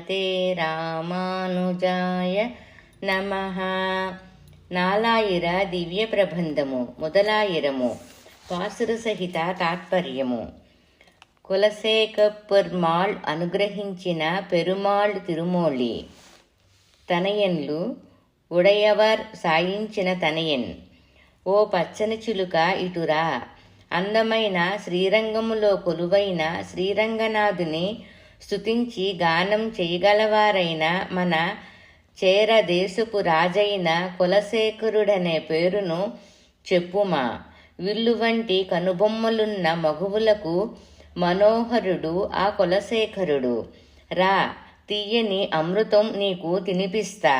శ్రీమతే రామానుజాయ నమః. నాలాయిర దివ్య ప్రబంధము మొదలాయిరము పాసుర సహిత తాత్పర్యము. కులశేఖపెరుమాళ్ అనుగ్రహించిన పెరుమాళ్ తిరుమోళి. తనయన్లు ఉడయవర్ సాయించిన తనయన్. ఓ పచ్చని చిలుక ఇటురా. అందమైన శ్రీరంగములో కొలువైన శ్రీరంగనాథుని స్తుతించి గానం చేయగలవారైన మన చేరదేశపు రాజైన కులశేఖరుడనే పేరును చెప్పుమా. విల్లు వంటి కనుబొమ్మలున్న మగువులకు మనోహరుడు ఆ కులశేఖరుడు. రా, తీయని అమృతం నీకు తినిపిస్తా.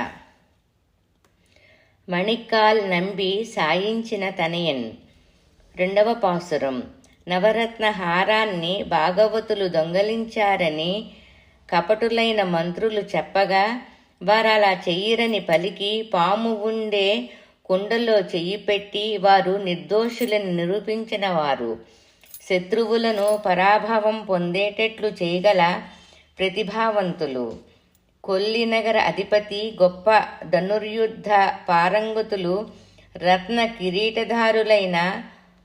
మణిక్కాల్ నంబి సాయించిన తనయన్. రెండవ పాసురం. నవరత్న హారాన్ని భాగవతులు దొంగలించారని కపటులైన మంత్రులు చెప్పగా వారలా చెయ్యరని పలికి పాము ఉండే కుండలో చెయ్యి పెట్టి వారు నిర్దోషులని నిరూపించిన వారు. శత్రువులను పరాభవం పొందేటట్లు చేయగల ప్రతిభావంతులు. కొల్లినగర అధిపతి గొప్ప ధనుర్యుద్ధ పారంగతులు రత్న కిరీటధారులైన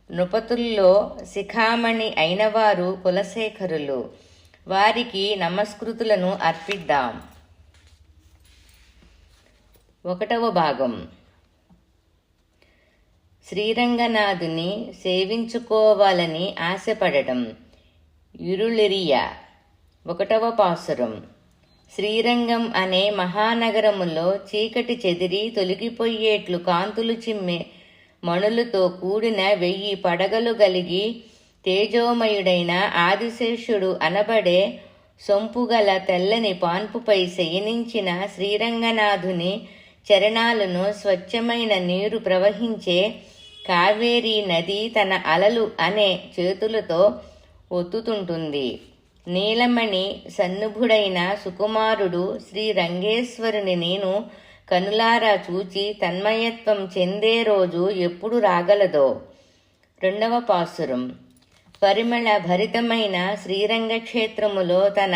నృపతుల్లో శిఖామణి అయినవారు కులశేఖరులు. వారికి నమస్కృతులను అర్పిద్దాం. ఒకటవ భాగం. శ్రీరంగనాథుని సేవించుకోవాలని ఆశపడటం. ఇరుళిరియ. ఒకటవ పాసురం. శ్రీరంగం అనే మహానగరములో చీకటి చెదిరి తొలగిపోయేట్లు కాంతులు చిమ్మే మణులతో కూడిన 1000 పడగలు గలిగి తేజోమయుడైన ఆదిశేషుడు అనబడే సొంపుగల తెల్లని పాన్పుపై శయనించిన శ్రీరంగనాథుని చరణాలను స్వచ్ఛమైన నీరు ప్రవహించే కావేరీ నది తన అలలు అనే చేతులతో ఒత్తుతుంటుంది. నీలమణి సన్నుభుడైన సుకుమారుడు శ్రీరంగేశ్వరుని నేను కనులారా చూచి తన్మయత్వం చెందే రోజు ఎప్పుడు రాగలదో. రెండవ పాసురం. పరిమళ భరితమైన శ్రీరంగ క్షేత్రములో తన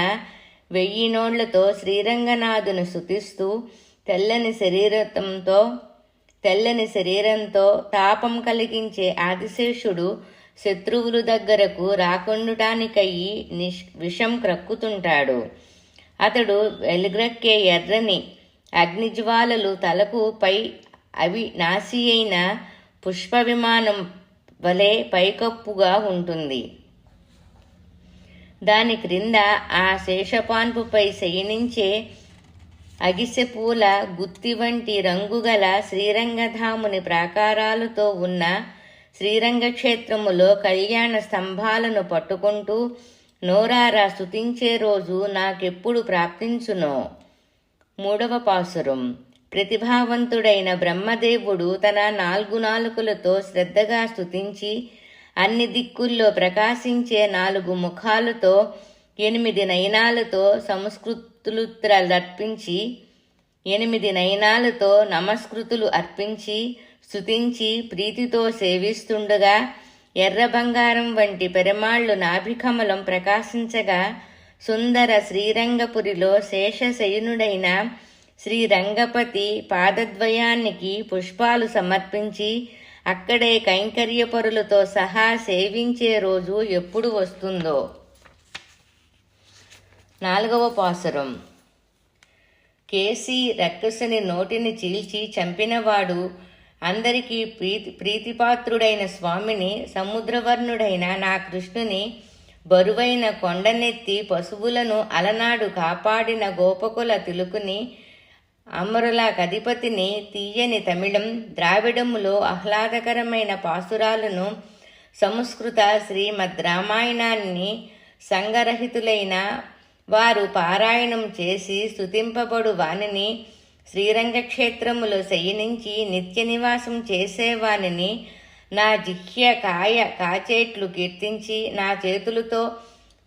1000 నోళ్లతో శ్రీరంగనాథుని స్తుతిస్తూ తెల్లని శరీరంతో తాపం కలిగించే ఆదిశేషుడు శత్రువుల దగ్గరకు రాకుండుటానికయ్యి విషం క్రక్కుతుంటాడు. అతడు వెలుగ్రక్కే ఎర్రని అగ్నిజ్వాలలు తలకు పై అవి నాసి అయిన పుష్ప విమానం వలె పైకప్పుగా ఉంటుంది. దాని క్రింద ఆ శేషపాన్పుపై శయనించే అగిసెపూల గుత్తి వంటి రంగుగల శ్రీరంగధాముని ప్రాకారాలతో ఉన్న శ్రీరంగక్షేత్రములో కళ్యాణ స్తంభాలను పట్టుకుంటూ నోరారా స్తుతించే రోజు నాకెప్పుడు ప్రాప్తించునో. మూడవ పాసురం. ప్రతిభావంతుడైన బ్రహ్మదేవుడు తన 4 నాలుకలతో శ్రద్ధగా స్తుతించి అన్ని దిక్కుల్లో ప్రకాశించే 4 ముఖాలతో 8 నయనాలతో నమస్కృతులు అర్పించి స్తుతించి ప్రీతితో సేవిస్తుండగా ఎర్ర బంగారం వంటి పెరమాళ్లు నాభికమలం ప్రకాశించగా సుందర శ్రీరంగపురిలో శేషశయనుడైన శ్రీరంగపతి పాదద్వయానికి పుష్పాలు సమర్పించి అక్కడే కైంకర్యపరులతో సహా సేవించే రోజు ఎప్పుడు వస్తుందో. నాలుగవ పాసురం. కేసి రక్కసుని నోటిని చీల్చి చంపినవాడు అందరికీ ప్రీతిపాత్రుడైన స్వామిని సముద్రవర్ణుడైన నా కృష్ణుని బరువైన కొండనెత్తి పశువులను అలనాడు కాపాడిన గోపకుల తిలుకుని అమరుల కధిపతిని తీయని తమిళం ద్రావిడములో ఆహ్లాదకరమైన పాసురాలను సంస్కృత శ్రీమద్ రామాయణాన్ని సంగరహితులైన వారు పారాయణం చేసి స్తుతింపబడు వానిని శ్రీరంగక్షేత్రములో శయనించి నిత్య నివాసం చేసేవానిని నా జిహ్య కాయ కాచేట్లు కీర్తించి నా చేతులతో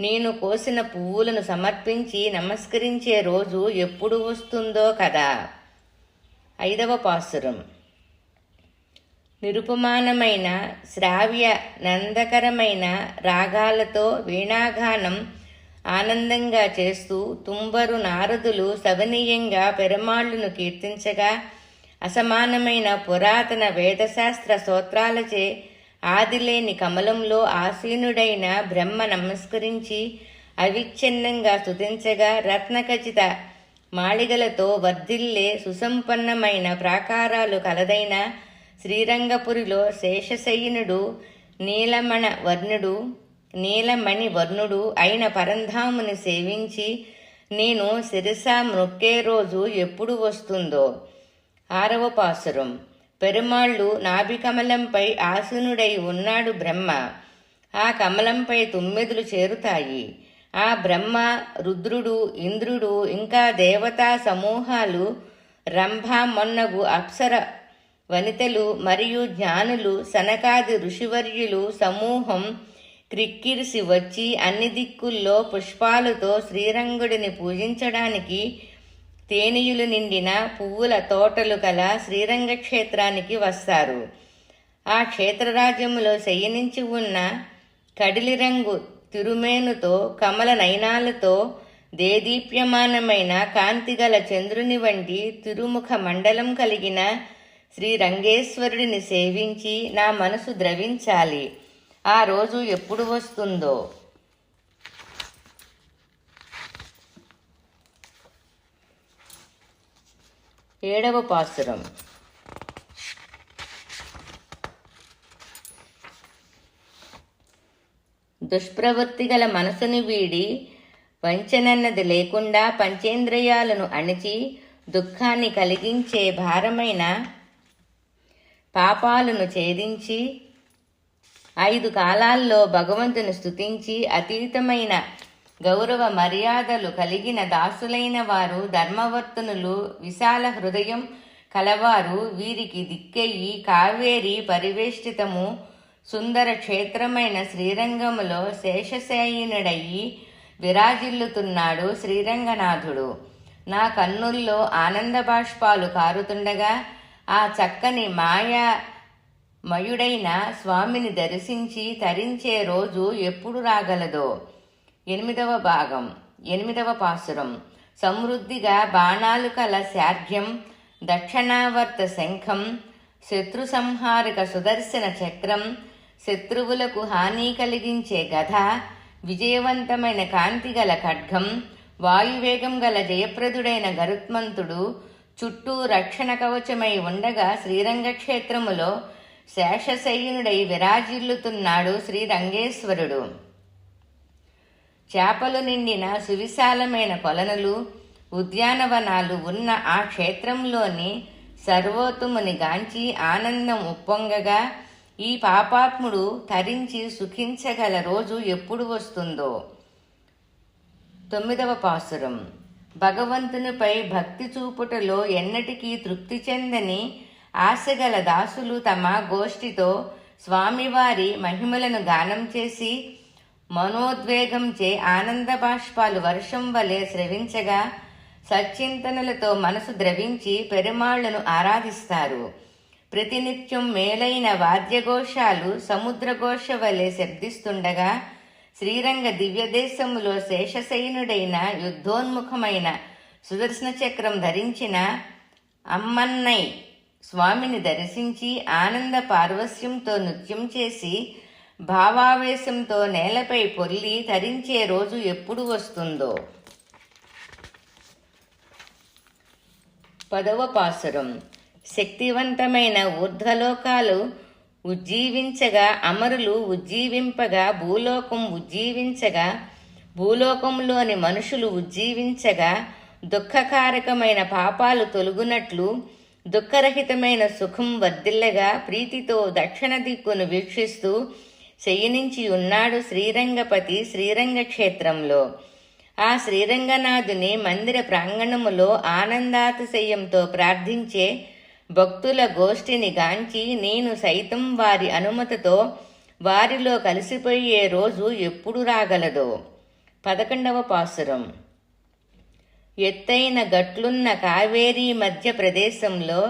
నేను కోసిన పువ్వులను సమర్పించి నమస్కరించే రోజు ఎప్పుడు వస్తుందో కదా. ఐదవ పాసురం. నిరుపమానమైన శ్రావ్య నందకరమైన రాగాలతో వీణాగానం ఆనందంగా చేస్తూ తుంబరు నారదులు సవనీయంగా పెరుమాళ్లును కీర్తించగా, అసమానమైన పురాతన వేదశాస్త్ర స్తోత్రాలచే ఆదిలేని కమలంలో ఆసీనుడైన బ్రహ్మ నమస్కరించి అవిచ్ఛిన్నంగా స్తుతించగా, రత్నఖచిత మాళిగలతో వర్ధిల్లే సుసంపన్నమైన ప్రాకారాలు కలదైన శ్రీరంగపురిలో శేషశయనుడు నీలమణి వర్ణుడు అయిన పరంధాముని సేవించి నేను శిరస మ్రొక్కే రోజు ఎప్పుడు వస్తుందో. 6వ పాసురం. పెరుమాళ్ళు నాభికమలంపై ఆసీనుడై ఉన్నాడు బ్రహ్మ. ఆ కమలంపై తుమ్మెదులు చేరుతాయి. ఆ బ్రహ్మ, రుద్రుడు, ఇంద్రుడు ఇంకా దేవతా సమూహాలు, రంభ మొన్నగు అప్సర వనితలు మరియు జ్ఞానులు, సనకాది ఋషివర్యులు సమూహం క్రిక్కిరిసి వచ్చి అన్ని దిక్కుల్లో పుష్పాలతో శ్రీరంగుడిని పూజించడానికి తేనీయులు నిండిన పువ్వుల తోటలు కల శ్రీరంగ క్షేత్రానికి వస్తారు. ఆ క్షేత్రరాజ్యములో శయనించి ఉన్న కడిలిరంగు తిరుమేనుతో, కమల నయనాలతో, దేదీప్యమానమైన కాంతిగల చంద్రుని వంటి తిరుముఖ మండలం కలిగిన శ్రీరంగేశ్వరుడిని సేవించి నా మనసు ద్రవించాలి. ఆ రోజు ఎప్పుడు వస్తుందో. 7వ పాసురం. దుష్ప్రవృత్తి గల మనసును వీడి వంచనన్నది లేకుండా పంచేంద్రియాలను అణిచి దుఃఖాన్ని కలిగించే భారమైన పాపాలను ఛేదించి 5 కాలాల్లో భగవంతుని స్తుతించి అతీతమైన గౌరవ మర్యాదలు కలిగిన దాసులైన వారు, ధర్మవర్తనులు, విశాల హృదయం కలవారు వీరికి దిక్కెయ్యి కావేరి పరివేష్టితము సుందర క్షేత్రమైన శ్రీరంగములో శేషశయనుడయ్యి విరాజిల్లుతున్నాడు శ్రీరంగనాథుడు. నా కన్నుల్లో ఆనంద బాష్పాలు కారుతుండగా ఆ చక్కని మాయామయుడైన స్వామిని దర్శించి తరించే రోజు ఎప్పుడు రాగలదో. 8వ భాగం. 8వ పాసురం. సమృద్ధిగా బాణాలు కల శార్ఘ్యం, దక్షిణావర్త శంఖం, శత్రు సంహారక సుదర్శన చక్రం, శత్రువులకు హాని కలిగించే గద, విజయవంతమైన కాంతిగల ఖడ్గం, వాయువేగం గల జయప్రదుడైన గరుత్మంతుడు చుట్టూ రక్షణ కవచమై ఉండగా శ్రీరంగక్షేత్రములో శేషశయనుడై విరాజిల్లుతున్నాడు శ్రీరంగేశ్వరుడు. చేపలు నిండిన సువిశాలమైన కొలనులు, ఉద్యానవనాలు ఉన్న ఆ క్షేత్రంలోని సర్వోత్తముని గాంచి ఆనందం ఉప్పొంగగా ఈ పాపాత్ముడు తరించి సుఖించగల రోజు ఎప్పుడు వస్తుందో. 9వ పాసురం. భగవంతునిపై భక్తి చూపుటలో ఎన్నటికీ తృప్తి చెందని ఆశగల దాసులు తమ గోష్ఠితో స్వామివారి మహిమలను గానం చేసి మనోద్వేగంచే ఆనంద బాష్పాలు వర్షం వలె స్రవించగా సచ్చింతనలతో మనసు ద్రవించి పెరుమాళ్లను ఆరాధిస్తారు. ప్రతినిత్యం మేలైన వాద్యఘోషాలు సముద్రఘోష వలె శబ్దిస్తుండగా శ్రీరంగ దివ్యదేశములో శేషశయనుడైన యుద్ధోన్ముఖమైన సుదర్శన చక్రం ధరించిన అమ్మన్నై స్వామిని దర్శించి ఆనంద పార్వస్యంతో నృత్యం చేసి భావావేశంతో నేలపై పొర్లి తరించే రోజు ఎప్పుడు వస్తుందో. 10వ పాసురం. శక్తివంతమైన ఊర్ధ్వలోకాలు ఉజ్జీవించగా, అమరులు ఉజ్జీవింపగా, భూలోకం ఉజ్జీవించగా, భూలోకంలోని మనుషులు ఉజ్జీవించగా, దుఃఖకారకమైన పాపాలు తొలగునట్లు దుఃఖరహితమైన సుఖం వర్ధిల్లగా ప్రీతితో దక్షిణ దిక్కును వీక్షిస్తూ శయనించి ఉన్నాడు శ్రీరంగపతి శ్రీరంగ క్షేత్రంలో. ఆ శ్రీరంగనాథుని మందిర ప్రాంగణములో ఆనందాతిశయంతో ప్రార్థించే భక్తుల గోష్ఠిని గాంచి నేను సైతం వారి అనుమతితో వారిలో కలిసిపోయే రోజు ఎప్పుడు రాగలదో. 11వ పాసురం. ఎత్తైన గట్లున్న కావేరీ మధ్య ప్రదేశంలో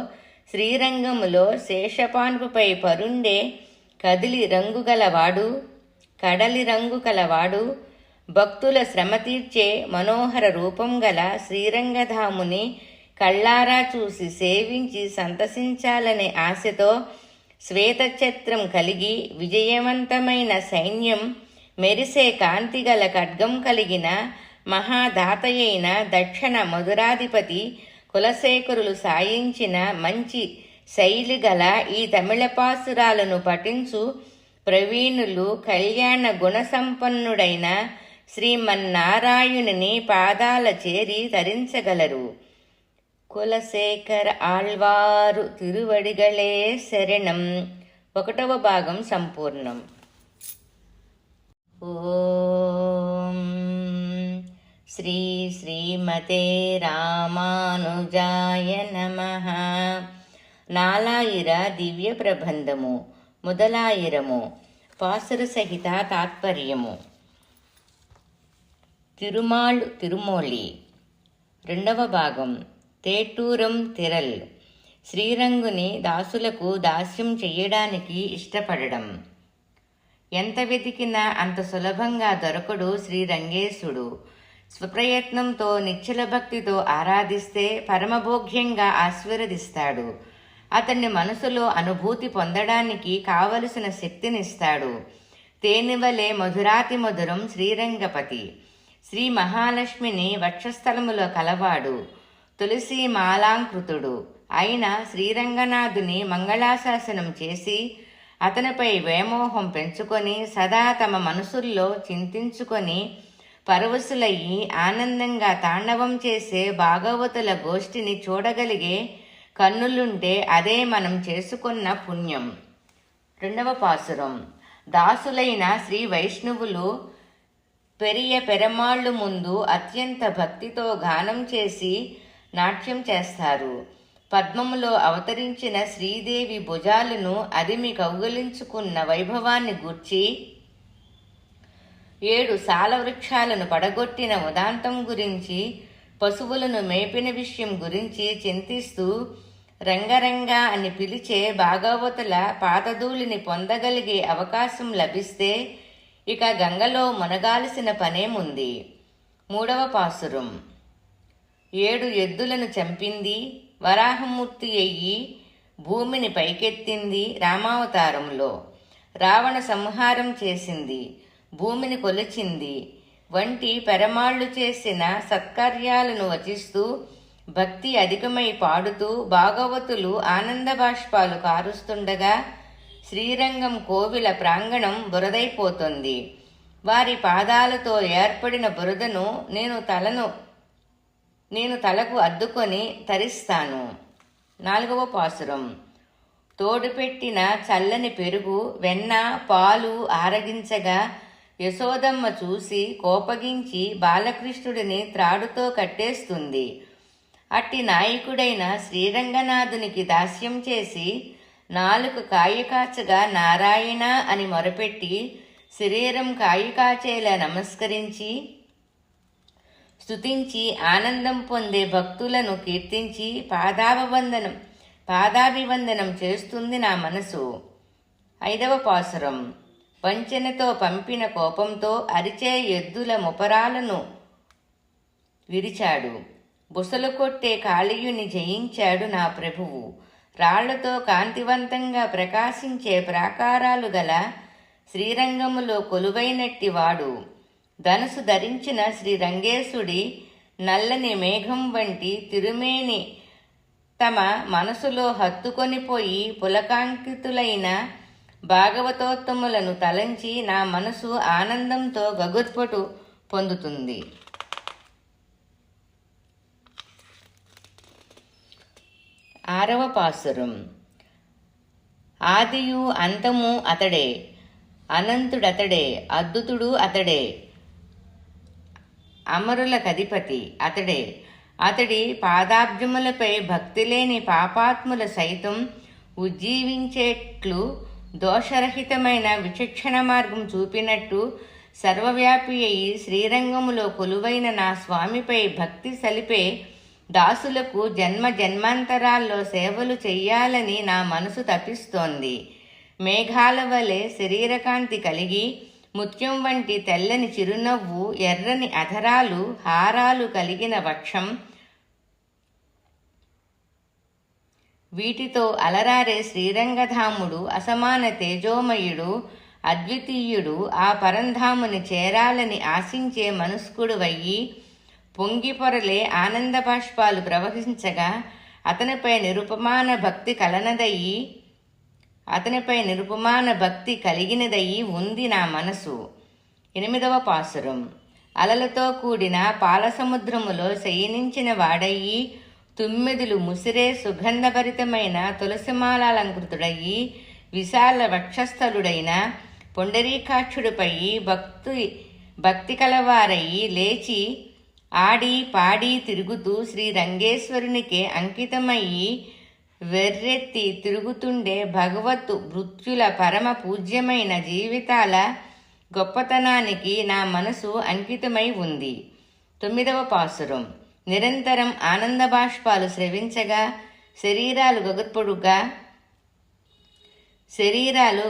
శ్రీరంగములో శేషపాన్పుపై పరుండే కడలి రంగు కలవాడు భక్తుల శ్రమ తీర్చే మనోహర రూపం గల శ్రీరంగధాముని కళ్ళారా చూసి సేవించి సంతసించాలనే ఆశతో శ్వేతఛత్రం కలిగి విజయవంతమైన సైన్యం, మెరిసే కాంతిగల ఖడ్గం కలిగిన మహాదాతయైన దక్షిణ మధురాధిపతి కులశేఖరులు సాయించిన మంచి శైలి గల ఈ తమిళ పాసురాలను పఠించు ప్రవీణులు కళ్యాణ గుణసంపన్నుడైన శ్రీమన్నారాయణుని పాదాల చేరి తరించగలరు. కులశేఖర ఆళ్వారు తిరువడిగళే శరణం. 1వ భాగం సంపూర్ణం. ఓం శ్రీ శ్రీమతే రామానుజాయ నమః. నాలాయిర దివ్య ప్రబంధము మొదలాయిరము. పాసుర సహిత తాత్పర్యము. తిరుమాళ్ తిరుమోళి. 2వ భాగం. తేటూరం తిరల్. శ్రీరంగుని దాసులకు దాస్యం చెయ్యడానికి ఇష్టపడడం. ఎంత వెతికినా అంత సులభంగా దొరకడు శ్రీరంగేశుడు. స్వప్రయత్నంతో నిశ్చల భక్తితో ఆరాధిస్తే పరమభోగ్యంగా ఆశీర్వదిస్తాడు. అతన్ని మనసులో అనుభూతి పొందడానికి కావలసిన శక్తినిస్తాడు. తేనివలే మధురాతి మధురం శ్రీరంగపతి. శ్రీ మహాలక్ష్మిని వక్షస్థలములో కలవాడు. తులసి మాలాంకృతుడు అయిన శ్రీరంగనాథుని మంగళాశాసనం చేసి అతనిపై వ్యామోహం పెంచుకొని సదా తమ మనసుల్లో చింతించుకొని పరవశులయ్యి ఆనందంగా తాండవం చేసే భాగవతుల గోష్ఠిని చూడగలిగే కన్నులుంటే అదే మనం చేసుకున్న పుణ్యం. 2వ పాసురం. దాసులైన శ్రీ వైష్ణవులు పెరియ పెరమాళ్ళు ముందు అత్యంత భక్తితో గానం చేసి నాట్యం చేస్తారు. పద్మములో అవతరించిన శ్రీదేవి భుజాలను అదిమి కౌగిలించుకున్న వైభవాన్ని గూర్చి, 7 సాలవృక్షాలను పడగొట్టిన ఉదాంతం గురించి, పశువులను మేపిన విషయం గురించి చింతిస్తూ రంగరంగా అని పిలిచే భాగవతుల పాదధూళిని పొందగలిగే అవకాశం లభిస్తే ఇక గంగలో మునగాల్సిన పనేముంది. 3వ పాసురం. 7 ఎద్దులను చంపింది, వరాహమూర్తి అయ్యి భూమిని పైకెత్తింది రామావతారంలో. రావణ సంహారం చేసింది, భూమిని కొలిచింది వంటి పెరమాళ్లు చేసిన సత్కార్యాలను వచిస్తూ భక్తి అధికమై పాడుతూ భాగవతులు ఆనంద బాష్పాలు కారుస్తుండగా శ్రీరంగం కోవిల ప్రాంగణం బురదైపోతుంది. వారి పాదాలతో ఏర్పడిన బురదను నేను తలకు అద్దుకొని తరిస్తాను. 4వ పాసురం. తోడుపెట్టిన చల్లని పెరుగు, వెన్న, పాలు ఆరగించగా యశోదమ్మ చూసి కోపగించి బాలకృష్ణుడిని త్రాడుతో కట్టేస్తుంది. అట్టి నాయకుడైన శ్రీరంగనాథునికి దాస్యం చేసి నాలుక కాయకాచగా నారాయణ అని మొరపెట్టి శరీరం కాయకాచేలా నమస్కరించి స్తుతించి ఆనందం పొందే భక్తులను కీర్తించి పాదాభివందనం చేస్తుంది నా మనసు. 5వ పాసురం. వంచనతో పంపిన కోపంతో అరిచే ఎద్దుల ముపరాలను విరిచాడు. బుసలు కొట్టే కాళీయుని జయించాడు నా ప్రభువు. రాళ్లతో కాంతివంతంగా ప్రకాశించే ప్రాకారాలు గల శ్రీరంగములో కొలువైనట్టి వాడు. ధనుసు ధరించిన శ్రీరంగేశుడి నల్లని మేఘం వంటి తిరుమేని తమ మనసులో హత్తుకొనిపోయి పులకాంకితులైన భాగవతోత్తములను తలంచి నా మనసు ఆనందంతో గగుర్పటు పొందుతుంది. 6వ పాసురం. ఆదియు అంతము అతడే, అనంతుడతడే, అద్భుతుడు అతడే, అమరులకధిపతి అతడే. అతడి పాదాబ్జములపై భక్తి లేని పాపాత్ముల సైతం ఉజ్జీవించేట్లు దోషరహితమైన విచక్షణ మార్గం చూపినట్టు సర్వవ్యాపి అయి శ్రీరంగములో కొలువైన నా స్వామిపై భక్తి సలిపే దాసులకు జన్మ జన్మాంతరాల్లో సేవలు చెయ్యాలని నా మనసు తపిస్తోంది. మేఘాల వలె శరీరకాంతి కలిగి ముత్యం వంటి తెల్లని చిరునవ్వు, ఎర్రని అధరాలు, హారాలు కలిగిన వక్షం, వీటితో అలరారే శ్రీరంగధాముడు అసమాన తేజోమయుడు, అద్వితీయుడు. ఆ పరంధాముని చేరాలని ఆశించే మనస్కుడువయ్యి పొంగిపొరలే ఆనంద బాష్పాలు ప్రవహించగా అతనిపై నిరుపమాన భక్తి కలిగినదయ్యి ఉంది నా మనసు. 8వ పాసురం. అలలతో కూడిన పాలసముద్రములో శయనించిన వాడయ్యి, తుమ్మెదులు ముసిరే సుగంధభరితమైన తులసిమాలాలంకృతుడయ్యి, విశాల వక్షస్థలుడైన పొండరీకాక్షుడిపై భక్తి కలవారయ్యి లేచి ఆడి పాడి తిరుగుతూ శ్రీరంగేశ్వరునికే అంకితమయ్యి వెర్రెత్తి తిరుగుతుండే భగవత్తు భృత్యుల పరమ పూజ్యమైన జీవితాల గొప్పతనానికి నా మనసు అంకితమై ఉంది. 9వ పాసురం. నిరంతరం ఆనంద బాష్పాలు స్రవించగా శరీరాలు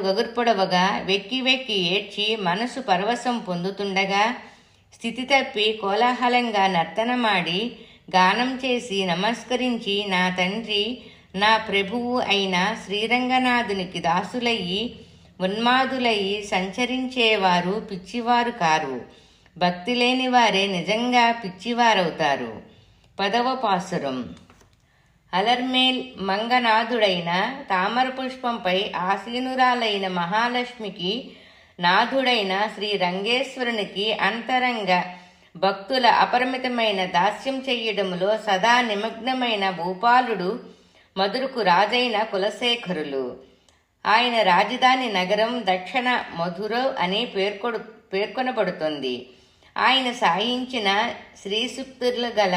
గగుర్పొడవగా వెక్కి వెక్కి ఏడ్చి మనసు పరవశం పొందుతుండగా స్థితి తప్పి కోలాహలంగా నర్తనమాడి గానం చేసి నమస్కరించి నా తండ్రి నా ప్రభువు అయిన శ్రీరంగనాథునికి దాసులయ్యి ఉన్మాదులయ్యి సంచరించేవారు పిచ్చివారు కారు. భక్తి లేని వారే నిజంగా పిచ్చివారవుతారు. 10వ పాసురం. అలర్మేల్ మంగనాథుడైన తామర పుష్పంపై ఆసీనురాలైన మహాలక్ష్మికి నాథుడైన శ్రీరంగేశ్వరునికి అంతరంగ భక్తుల అపరిమితమైన దాస్యం చెయ్యడములో సదా నిమగ్నమైన భూపాలుడు మధురకు రాజైన కులశేఖరులు. ఆయన రాజధాని నగరం దక్షిణ మధుర అని పేర్కొనబడుతుంది. ఆయన సాయించిన శ్రీసూక్తులు గల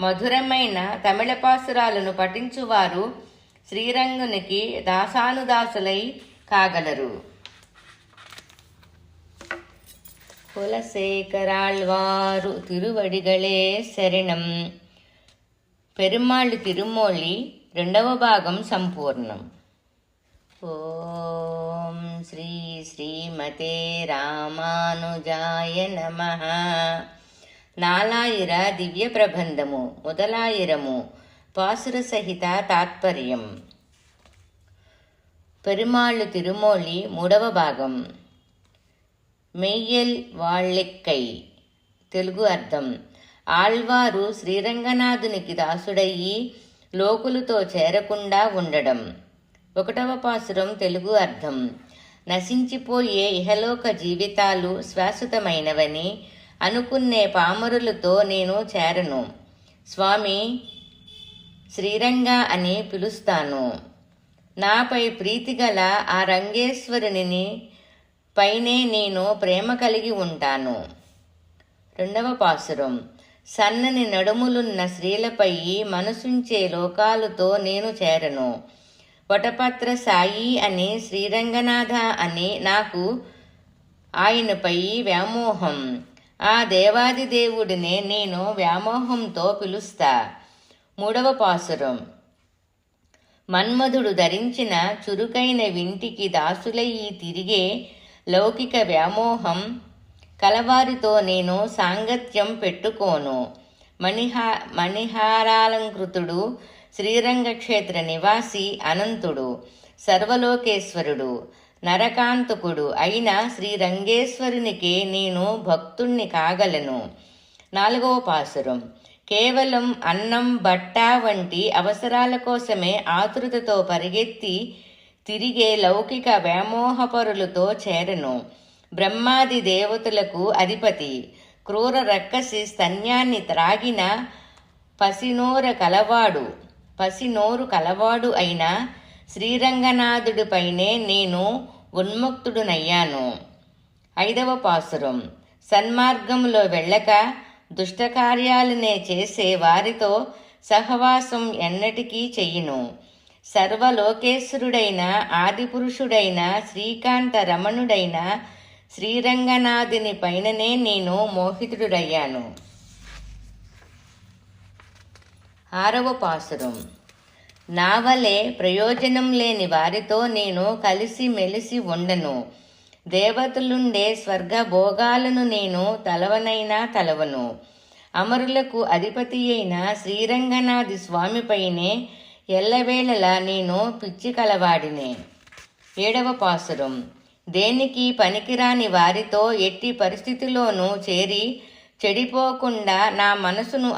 మధురమైన తమిళ పాసురాలను పఠించువారు శ్రీరంగునికి దాసానుదాసులై కాగలరు. కులశేఖరాళ్వారు తిరువడిగళే శరణం. పెరుమాళ్ళు తిరుమోళి 2వ భాగం సంపూర్ణం. ఓం శ్రీ శ్రీమతే రామానుజాయ నమః. నాలాయిర దివ్య ప్రబంధము మొదలాయిరము పాసుర సహిత తాత్పర్యం. పెరుమాళ్ళు తిరుమోళి 3వ భాగం. మెయ్యల్ వాళ్ళెక్కై. తెలుగు అర్థం. ఆళ్వారు శ్రీరంగనాథునికి దాసుడయ్యి లోకులతో చేరకుండా ఉండడం. 1వ పాసురం. తెలుగు అర్థం. నశించిపోయే ఇహలోక జీవితాలు శాశ్వతమైనవని అనుకునే పామరులతో నేను చేరను. స్వామి శ్రీరంగ అని పిలుస్తాను. నాపై ప్రీతిగల ఆ రంగేశ్వరుని పైనే నేను ప్రేమ కలిగి ఉంటాను. 2వ పాసురం. సన్నని నడుములున్న స్త్రీలపై మనసుంచే లోకాలతో నేను చేరను. వటపత్ర సాయి అని శ్రీరంగనాథ అని నాకు ఆయనపై వ్యామోహం. ఆ దేవాది దేవుడినే నేను వ్యామోహంతో పిలుస్తా. 3వ పాసురం. మన్మధుడు ధరించిన చురుకైన వింటికి దాసులయ్యి తిరిగే లౌకిక వ్యామోహం కలవారితో నేను సాంగత్యం పెట్టుకోను. మణిహారాలంకృతుడు శ్రీరంగక్షేత్ర నివాసి అనంతుడు సర్వలోకేశ్వరుడు నరకాంతకుడు అయిన శ్రీరంగేశ్వరునికే నేను భక్తుణ్ణి కాగలను. 4వ పాసురం. కేవలం అన్నం బట్ట వంటి అవసరాల కోసమే ఆతృతతో పరిగెత్తి తిరిగే లౌకిక వ్యామోహపరులతో చేరను. బ్రహ్మాది దేవతలకు అధిపతి క్రూర రక్కసి స్తన్యాన్ని త్రాగిన పసినోరు కలవాడు అయిన శ్రీరంగనాథుడిపైనే నేను ఉన్ముక్తుడునయ్యాను. 5వ పాసురం. సన్మార్గంలో వెళ్ళక దుష్టకార్యాలనే చేసే వారితో సహవాసం ఎన్నటికీ చెయ్యను. సర్వలోకేశ్వరుడైన ఆదిపురుషుడైన శ్రీకాంత రమణుడైన శ్రీరంగనాథుని పైననే నేను మోహితుడయ్యాను. 6వ పాసురం. నా వలె ప్రయోజనం లేని వారితో నేను కలిసి మెలిసి ఉండను. దేవతలుండే స్వర్గ భోగాలను నేను తలవనైనా తలవను. అమరులకు అధిపతి అయిన శ్రీరంగనాథి స్వామిపైనే ఎల్లవేళలా నేను పిచ్చి కలవాడినే. 7వ పాసురం. దేనికి పనికిరాని వారితో ఎట్టి పరిస్థితిలోనూ చేరి చెడిపోకుండా నా మనసును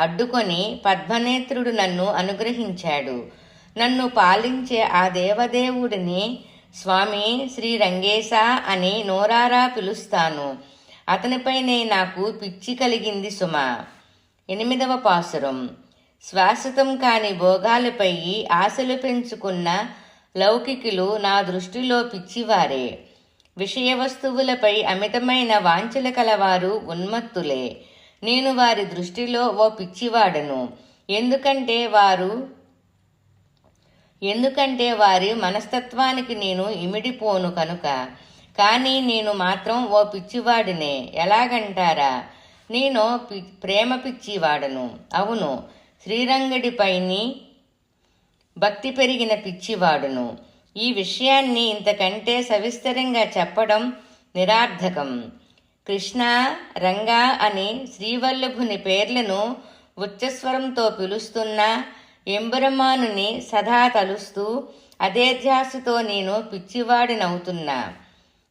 అడ్డుకొని పద్మనేత్రుడు నన్ను అనుగ్రహించాడు. నన్ను పాలించే ఆ దేవదేవుడిని స్వామి శ్రీరంగేశ అని నోరారా పిలుస్తాను. అతనిపైనే నాకు పిచ్చి కలిగింది సుమా. 8వ పాసురం. శాశ్వతం కాని భోగాలపై ఆశలు పెంచుకున్న లౌకికులు నా దృష్టిలో పిచ్చివారే. విషయ వస్తువులపై అమితమైన వాంఛల కలవారు ఉన్మత్తులే. నేను వారి దృష్టిలో ఓ పిచ్చివాడను. ఎందుకంటే వారి మనస్తత్వానికి నేను ఇమిడిపోను కనుక. కానీ నేను మాత్రం ఓ పిచ్చివాడినే. ఎలాగంటారా? నేను ప్రేమ పిచ్చివాడను. అవును, శ్రీరంగడిపైని భక్తి పెరిగిన పిచ్చివాడును. ఈ విషయాన్ని ఇంతకంటే సవిస్తరంగా చెప్పడం నిరార్థకం. కృష్ణ, రంగా అని శ్రీవల్లభుని పేర్లను ఉచ్చస్వరంతో పిలుస్తున్న ఎంబురమానుని సదా తలుస్తూ అదే ధ్యాసతో నేను పిచ్చివాడినవుతున్నా.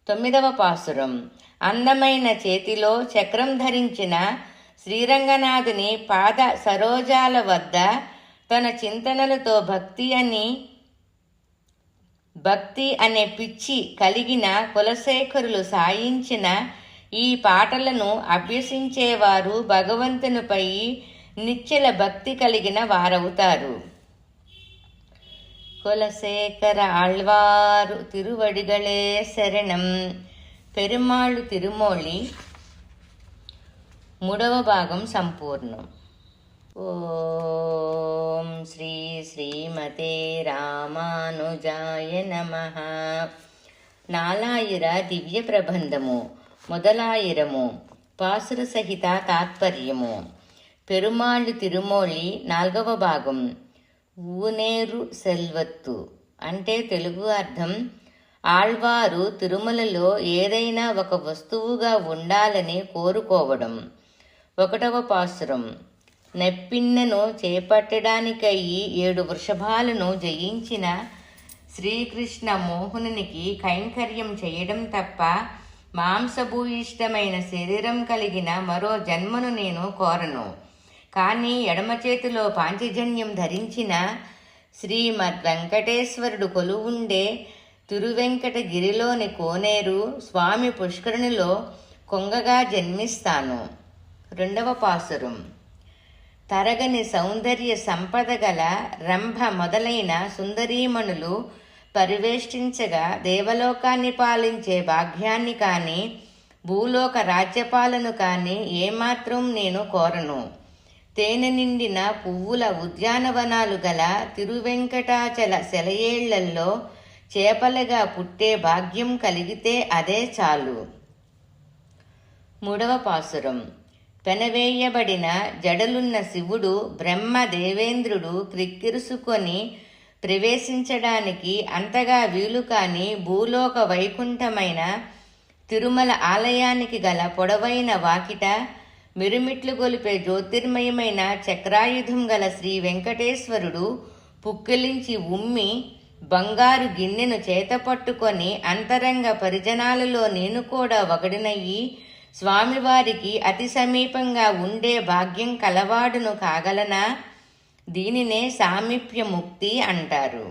9వ పాసురం. అందమైన చేతిలో చక్రం ధరించిన శ్రీరంగనాథుని పాద సరోజాల వద్ద తన చింతనలతో భక్తి అనే పిచ్చి కలిగిన కులశేఖరులు సాయించిన ఈ పాటలను అభ్యసించేవారు భగవంతునిపై నిశ్చల భక్తి కలిగిన వారవుతారు. కులశేఖర ఆళ్వారు తిరువడిగళే శరణం. పెరుమాళ్ళు తిరుమోళి 3వ భాగం సంపూర్ణం. ఓం శ్రీ శ్రీమతే రామానుజాయ నమః. నాలాయిర దివ్య ప్రబంధము మొదలాయిరము. పాసుర సహిత తాత్పర్యము. పెరుమాళ్ళు తిరుమోళి 4వ భాగం. ఊనేరు సెల్వత్తు అంటే తెలుగు అర్థం ఆళ్వారు తిరుమలలో ఏదైనా ఒక వస్తువుగా ఉండాలని కోరుకోవడం. 1వ పాసురం. నెప్పిన్నను చేపట్టడానికయ్యి 7 వృషభాలను జయించిన శ్రీకృష్ణ మోహనునికి కైంకర్యం చేయడం తప్ప మాంసభూయిష్టమైన శరీరం కలిగిన మరో జన్మను నేను కోరను. కానీ ఎడమ చేతిలో పాంచజన్యం ధరించిన శ్రీమద్ వెంకటేశ్వరుడు కొలువుండే తిరువెంకటగిరిలోని కోనేరు స్వామి పుష్కరునిలో కొంగగా జన్మిస్తాను. 2వ పాసురం. తరగని సౌందర్య సంపద గల రంభ మొదలైన సుందరీమణులు పరివేష్టించగా దేవలోకాన్ని పాలించే భాగ్యాన్ని కానీ భూలోక రాజ్యపాలను కానీ ఏమాత్రం నేను కోరను. తేనె నిండిన పువ్వుల ఉద్యానవనాలు గల తిరువెంకటాచల సెలయేళ్లల్లో చేపలుగా పుట్టే భాగ్యం కలిగితే అదే చాలు. 3వ పాసురం. పెనవేయబడిన జడలున్న శివుడు బ్రహ్మ దేవేంద్రుడు క్రిక్కిరుసుకొని ప్రవేశించడానికి అంతగా వీలు కాని భూలోక వైకుంఠమైన తిరుమల ఆలయానికి గల పొడవైన వాకిట మిరుమిట్లు గొలిపే జ్యోతిర్మయమైన చక్రాయుధం గల శ్రీ వెంకటేశ్వరుడు పుక్కిలించి ఉమ్మి బంగారు గిన్నెను చేతపట్టుకొని అంతరంగ పరిజనాలలో నేను కూడా ఒకడినయ్యి స్వామివారికి అతి సమీపంగా ఉండే భాగ్యం కలవాడును కాగలనా? దీనినే సామీప్యముక్తి అంటారు.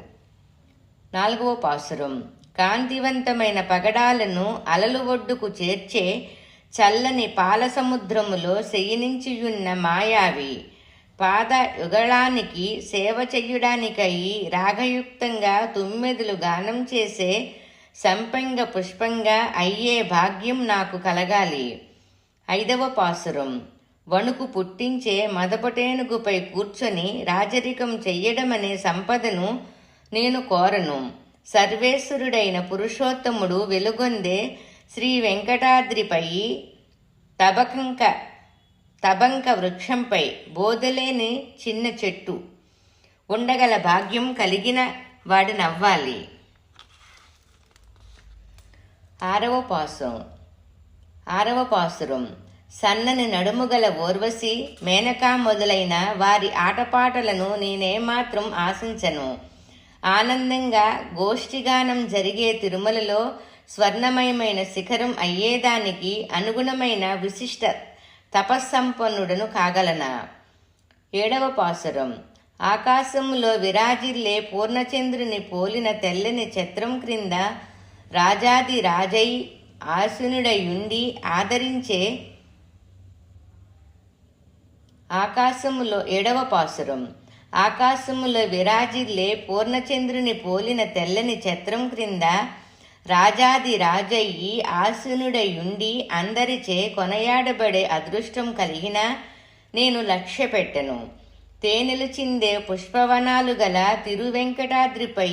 4వ పాసురం. కాంతివంతమైన పగడాలను అలలు ఒడ్డుకు చేర్చే చల్లని పాల సముద్రములో శయనించియున్న మాయావి పాద యుగళానికి సేవ చెయ్యడానికయి రాగయుక్తంగా తుమ్మెదులు గానం చేసే సంపంగ పుష్పంగా అయ్యే భాగ్యం నాకు కలగాలి. 5వ పాసురం. వణుకు పుట్టించే మదపటేనుగుపై కూర్చొని రాజరికం చెయ్యడమనే సంపదను నేను కోరను. సర్వేశ్వరుడైన పురుషోత్తముడు వెలుగొందే శ్రీ వెంకటాద్రిపై తబంక వృక్షంపై బోధలేని చిన్న చెట్టు ఉండగల భాగ్యం కలిగిన వాడినవ్వాలి. ఆరవ పాసురం. సన్నని నడుముగల ఊర్వశి, మేనకా మొదలైన వారి ఆటపాటలను నేనేమాత్రం ఆశించను. ఆనందంగా గోష్ఠిగానం జరిగే తిరుమలలో స్వర్ణమయమైన శిఖరం అయ్యేదానికి అనుగుణమైన విశిష్ట తపస్సంపన్నుడను కాగలనా? 7వ పాసురం. ఆకాశములో విరాజిల్లే పూర్ణచంద్రుని పోలిన తెల్లని ఛత్రం క్రింద రాజాది రాజై ఆసీనుడయుండి ఆదరించే 7వ పాసురం. ఆకాశములో విరాజిల్లే పూర్ణచంద్రుని పోలిన తెల్లని ఛత్రం క్రింద రాజాది రాజయ్యి ఆసీనుడయుండి అందరిచే కొనయాడబడే అదృష్టం కలిగిన నేను లక్ష్య పెట్టెను. తేనెలు చిందే పుష్పవనాలు గల తిరువెంకటాద్రిపై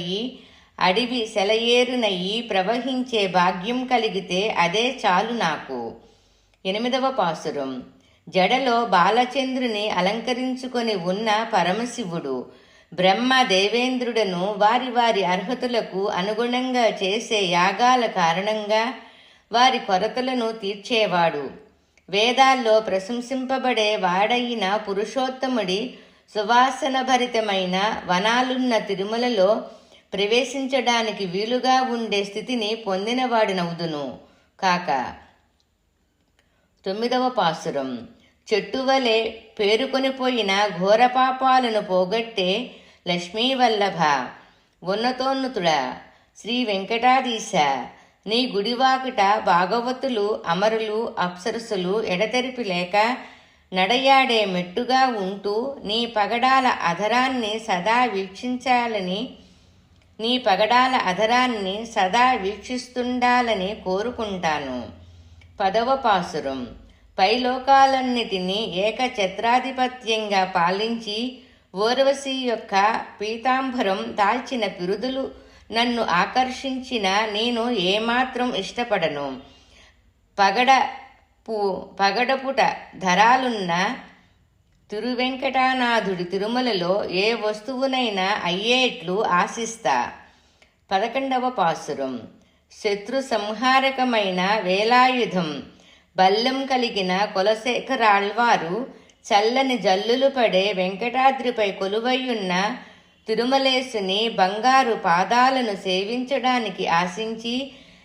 అడవి సెలయేరునయ్యి ప్రవహించే భాగ్యం కలిగితే అదే చాలు నాకు. 8వ పాసురం. జడలో బాలచంద్రుని అలంకరించుకొని ఉన్న పరమశివుడు బ్రహ్మ దేవేంద్రుడను వారి వారి అర్హతలకు అనుగుణంగా చేసే యాగాల కారణంగా వారి కొరతలను తీర్చేవాడు. వేదాల్లో ప్రశంసింపబడే వాడైన పురుషోత్తముడి సువాసనభరితమైన వనాలున్న తిరుమలలో ప్రవేశించడానికి వీలుగా ఉండే స్థితిని పొందినవాడినవుదును కాక. 9వ పాసురం. చెట్టువలే పేరుకొనిపోయిన ఘోరపాపాలను పోగొట్టే లక్ష్మీవల్లభ, ఉన్నతోన్నతుడా, శ్రీ వెంకటాధీశ, నీ గుడివాకిట భాగవతులు, అమరులు, అప్సరసులు ఎడతెరిపి లేక నడయాడే మెట్టుగా ఉంటూ నీ పగడాల అధరాన్ని సదా వీక్షిస్తుండాలని కోరుకుంటాను. 10వ పాసురం. పైలోకాలన్నిటినీ ఏకఛత్రాధిపత్యంగా పాలించి ఊర్వశి యొక్క పీతాంబరం దాల్చిన పిరుదులు నన్ను ఆకర్షించిన నేను ఏమాత్రం ఇష్టపడను. పగడపుట ధరాలున్న తిరువెంకటానాథుడి తిరుమలలో ఏ వస్తువునైనా అయ్యేట్లు ఆశిస్తా. 11వ పాసురం. శత్రు సంహారకమైన వేలాయుధం బల్లెం కలిగిన కులశేఖరాళ్వారు చల్లని జల్లులు పడే వెంకటాద్రిపై కొలువయ్యున్న తిరుమలేశుని బంగారు పాదాలను సేవించడానికి ఆశించి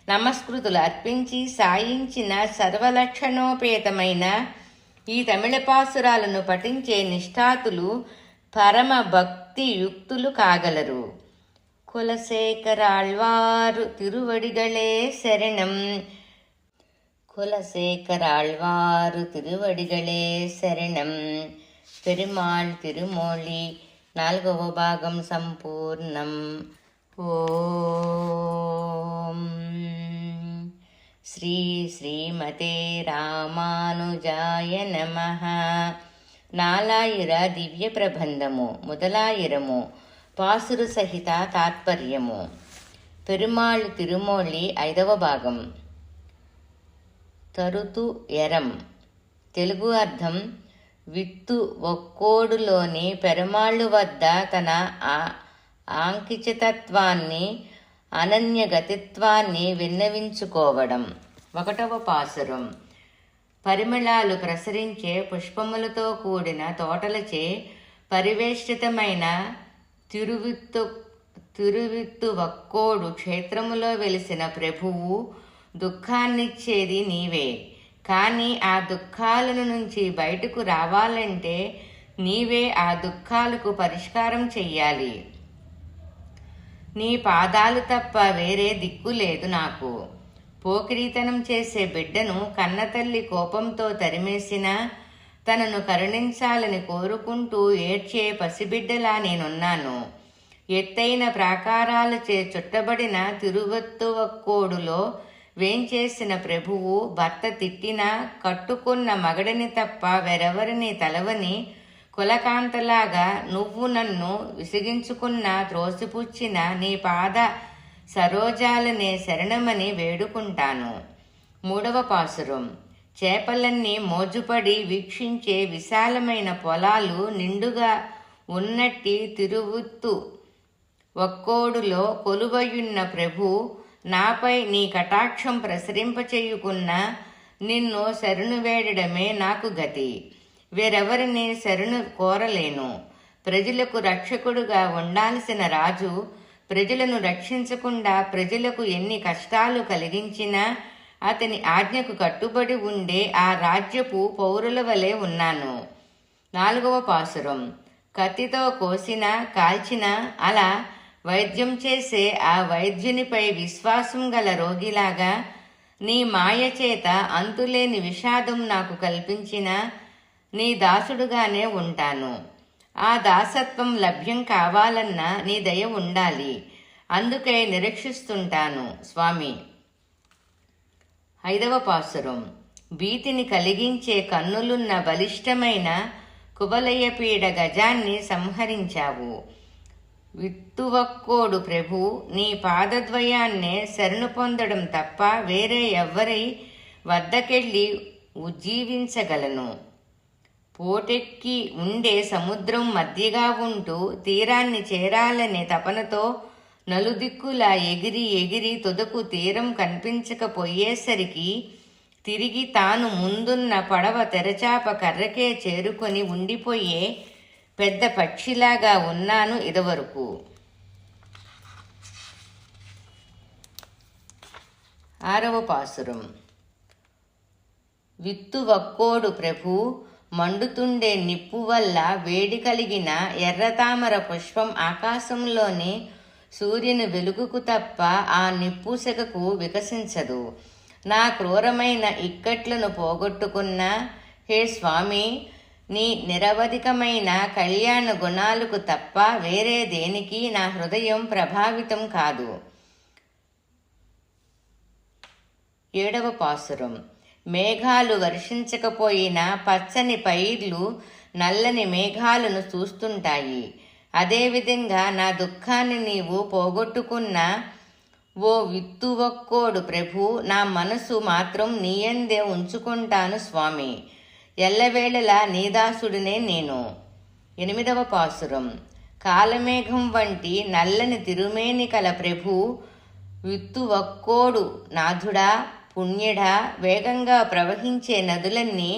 నమస్కృతులు అర్పించి సాయించిన సర్వలక్షణోపేతమైన ఈ తమిళ పాసురాలను పఠించే నిష్ఠాతులు పరమ భక్తియుక్తులు కాగలరు. కులశేఖరాళ్వారు తిరువడిగళే శరణం. కులశేఖరాళ్వారు తిరువడిగళే శరణం. పెరుమాళ్ తిరుమోళి 4వ భాగం సంపూర్ణం. ఓం శ్రీ శ్రీమతే రామానుజాయ నమః. నాలాయిర దివ్య ప్రబంధము మొదలాయిరము పాసురు సహిత తాత్పర్యము. పెరుమాళ్ తిరుమోళి 5వ భాగం. తరుతు ఎరం. తెలుగు అర్థం: విత్తు ఒక్కోడులోని పెరుమాళ్ళు వద్ద తన ఆంకిచితత్వాన్ని అనన్యగతిత్వాన్ని విన్నవించుకోవడం. 1వ పాసురం. పరిమళాలు ప్రసరించే పుష్పములతో కూడిన తోటలచే పరివేష్టితమైన తిరువిత్తువక్కోడు క్షేత్రములో వెలిసిన ప్రభువు దుఃఖాన్నిచ్చేది నీవే. కానీ ఆ దుఃఖాలను నుంచి బయటకు రావాలంటే నీవే ఆ దుఃఖాలకు పరిష్కారం చెయ్యాలి. నీ పాదాలు తప్ప వేరే దిక్కు లేదు నాకు. పోకిరీతనం చేసే బిడ్డను కన్నతల్లి కోపంతో తరిమేసినా తనను కరుణించాలని కోరుకుంటూ ఏడ్చే పసిబిడ్డలా నేనున్నాను. ఎత్తైన ప్రాకారాలచే చుట్టబడిన తిరువత్తువక్కోడులో వేంచేసిన ప్రభువు భర్త తిట్టినా కట్టుకున్న మగడిని తప్ప వేరెవరిని తలవని కులకాంతలాగా నువ్వు నన్ను విసిగించుకున్నా త్రోసిపుచ్చిన నీ పాద సరోజాలనే శరణమని వేడుకుంటాను. 3వ పాసురం. చేపలన్నీ మోజుపడి వీక్షించే విశాలమైన పొలాలు నిండుగా ఉన్నట్టి తిరువుత్తు ఒక్కోడులో కొలువయున్న ప్రభు నాపై నీ కటాక్షం ప్రసరింపచేయుకున్న నిన్ను శరణు వేడడమే నాకు గతి. వేరెవరిని శరణు కోరలేను. ప్రజలకు రక్షకుడుగా ఉండాల్సిన రాజు ప్రజలను రక్షించకుండా ప్రజలకు ఎన్ని కష్టాలు కలిగించినా అతని ఆజ్ఞకు కట్టుబడి ఉండే ఆ రాజ్యపు పౌరుల వలె ఉన్నాను. 4వ పాసురం. కత్తితో కోసినా కాల్చినా అలా వైద్యం చేసే ఆ వైద్యునిపై విశ్వాసం గల రోగిలాగా నీ మాయ చేత అంతులేని విషాదం నాకు కల్పించిన నీ దాసుడుగానే ఉంటాను. ఆ దాసత్వం లభ్యం కావాలన్నా నీ దయ ఉండాలి. అందుకై నిరీక్షిస్తుంటాను స్వామి. 5వ పాసురం. భీతిని కలిగించే కన్నులున్న బలిష్టమైన కువలయపీడ గజాన్ని సంహరించావు. విత్తువక్కోడు ప్రభు, నీ పాదద్వయాన్నే శరణు పొందడం తప్ప వేరే ఎవ్వరి వద్దకెళ్ళి ఉజ్జీవించగలను. పోటెక్కి ఉండే సముద్రం మధ్యగా ఉంటూ తీరాన్ని చేరాలనే తపనతో నలుదిక్కులా ఎగిరి ఎగిరి తుదకు తీరం కనిపించకపోయేసరికి తిరిగి తాను ముందున్న పడవ తెరచాప కర్రకే చేరుకొని ఉండిపోయే పెద్ద పక్షిలాగా ఉన్నాను ఇదివరకు. 6వ పాసురం. విత్తువక్కోడు ప్రభు, మండుతుండే నిప్పు వల్ల వేడి కలిగిన ఎర్రతామర పుష్పం ఆకాశంలోని సూర్యుని వెలుగుకు తప్ప ఆ నిప్పు సెగకు వికసించదు. నా క్రూరమైన ఇక్కట్లను పోగొట్టుకున్న హే స్వామి, నీ నిరవధికమైన కళ్యాణ గుణాలకు తప్ప వేరే దేనికి నా హృదయం ప్రభావితం కాదు. 7వ పాసురం. మేఘాలు వర్షించకపోయినా పచ్చని పైర్లు నల్లని మేఘాలను చూస్తుంటాయి. అదేవిధంగా నా దుఃఖాన్ని నీవు పోగొట్టుకున్న ఓ విత్తువక్కోడు ప్రభు, నా మనసు మాత్రం నీయందే ఉంచుకుంటాను స్వామి. ఎల్లవేళలా నీదాసుడినే నేను. 8వ పాసురం. కాలమేఘం వంటి నల్లని తిరుమేని కల ప్రభు, విత్తువక్కోడు నాథుడా, పుణ్యుడా, వేగంగా ప్రవహించే నదులన్నీ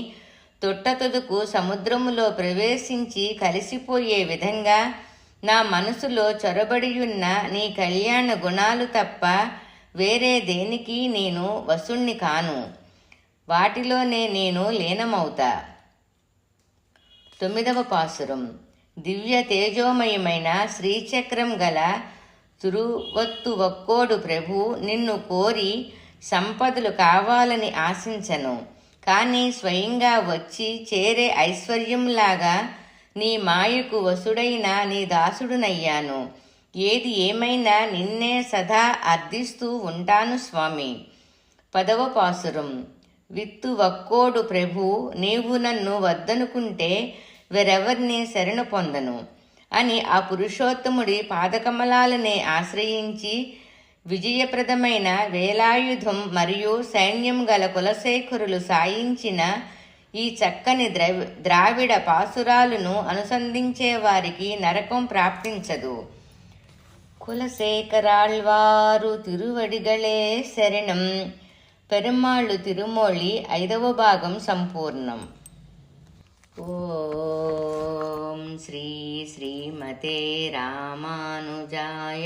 తొట్టతుదుకు సముద్రములో ప్రవేశించి కలిసిపోయే విధంగా నా మనసులో చొరబడియున్న నీ కళ్యాణ గుణాలు తప్ప వేరే దేనికి నేను వశుణ్ణి కాను. వాటిలోనే నేను లీనమవుతా. 9వ పాసురం. దివ్య తేజోమయమైన శ్రీచక్రం గల తిరువత్తువక్కోడు ప్రభు, నిన్ను కోరి సంపదలు కావాలని ఆశించను. కానీ స్వయంగా వచ్చి చేరే ఐశ్వర్యంలాగా నీ మాయకు వసుడైన నీ దాసుడునయ్యాను. ఏది ఏమైనా నిన్నే సదా అర్థిస్తూ ఉంటాను స్వామి. 10వ పాసురం. విత్తువక్కోడు ప్రభు, నీవు నన్ను వద్దనుకుంటే వేరెవరిని శరణు పొందను అని ఆ పురుషోత్తముడి పాదకమలాలనే ఆశ్రయించి విజయప్రదమైన వేలాయుధం మరియు సైన్యం గల కులశేఖరులు సాయించిన ఈ చక్కని ద్రావిడ పాసురాలను అనుసంధించే వారికి నరకం ప్రాప్తించదు. కులశేఖరాళ్వారు తిరువడిగళే శరణం. పెరుమాళ్ళు తిరుమోళి 5వ భాగం సంపూర్ణం. ఓం శ్రీ శ్రీమతే రామానుజాయ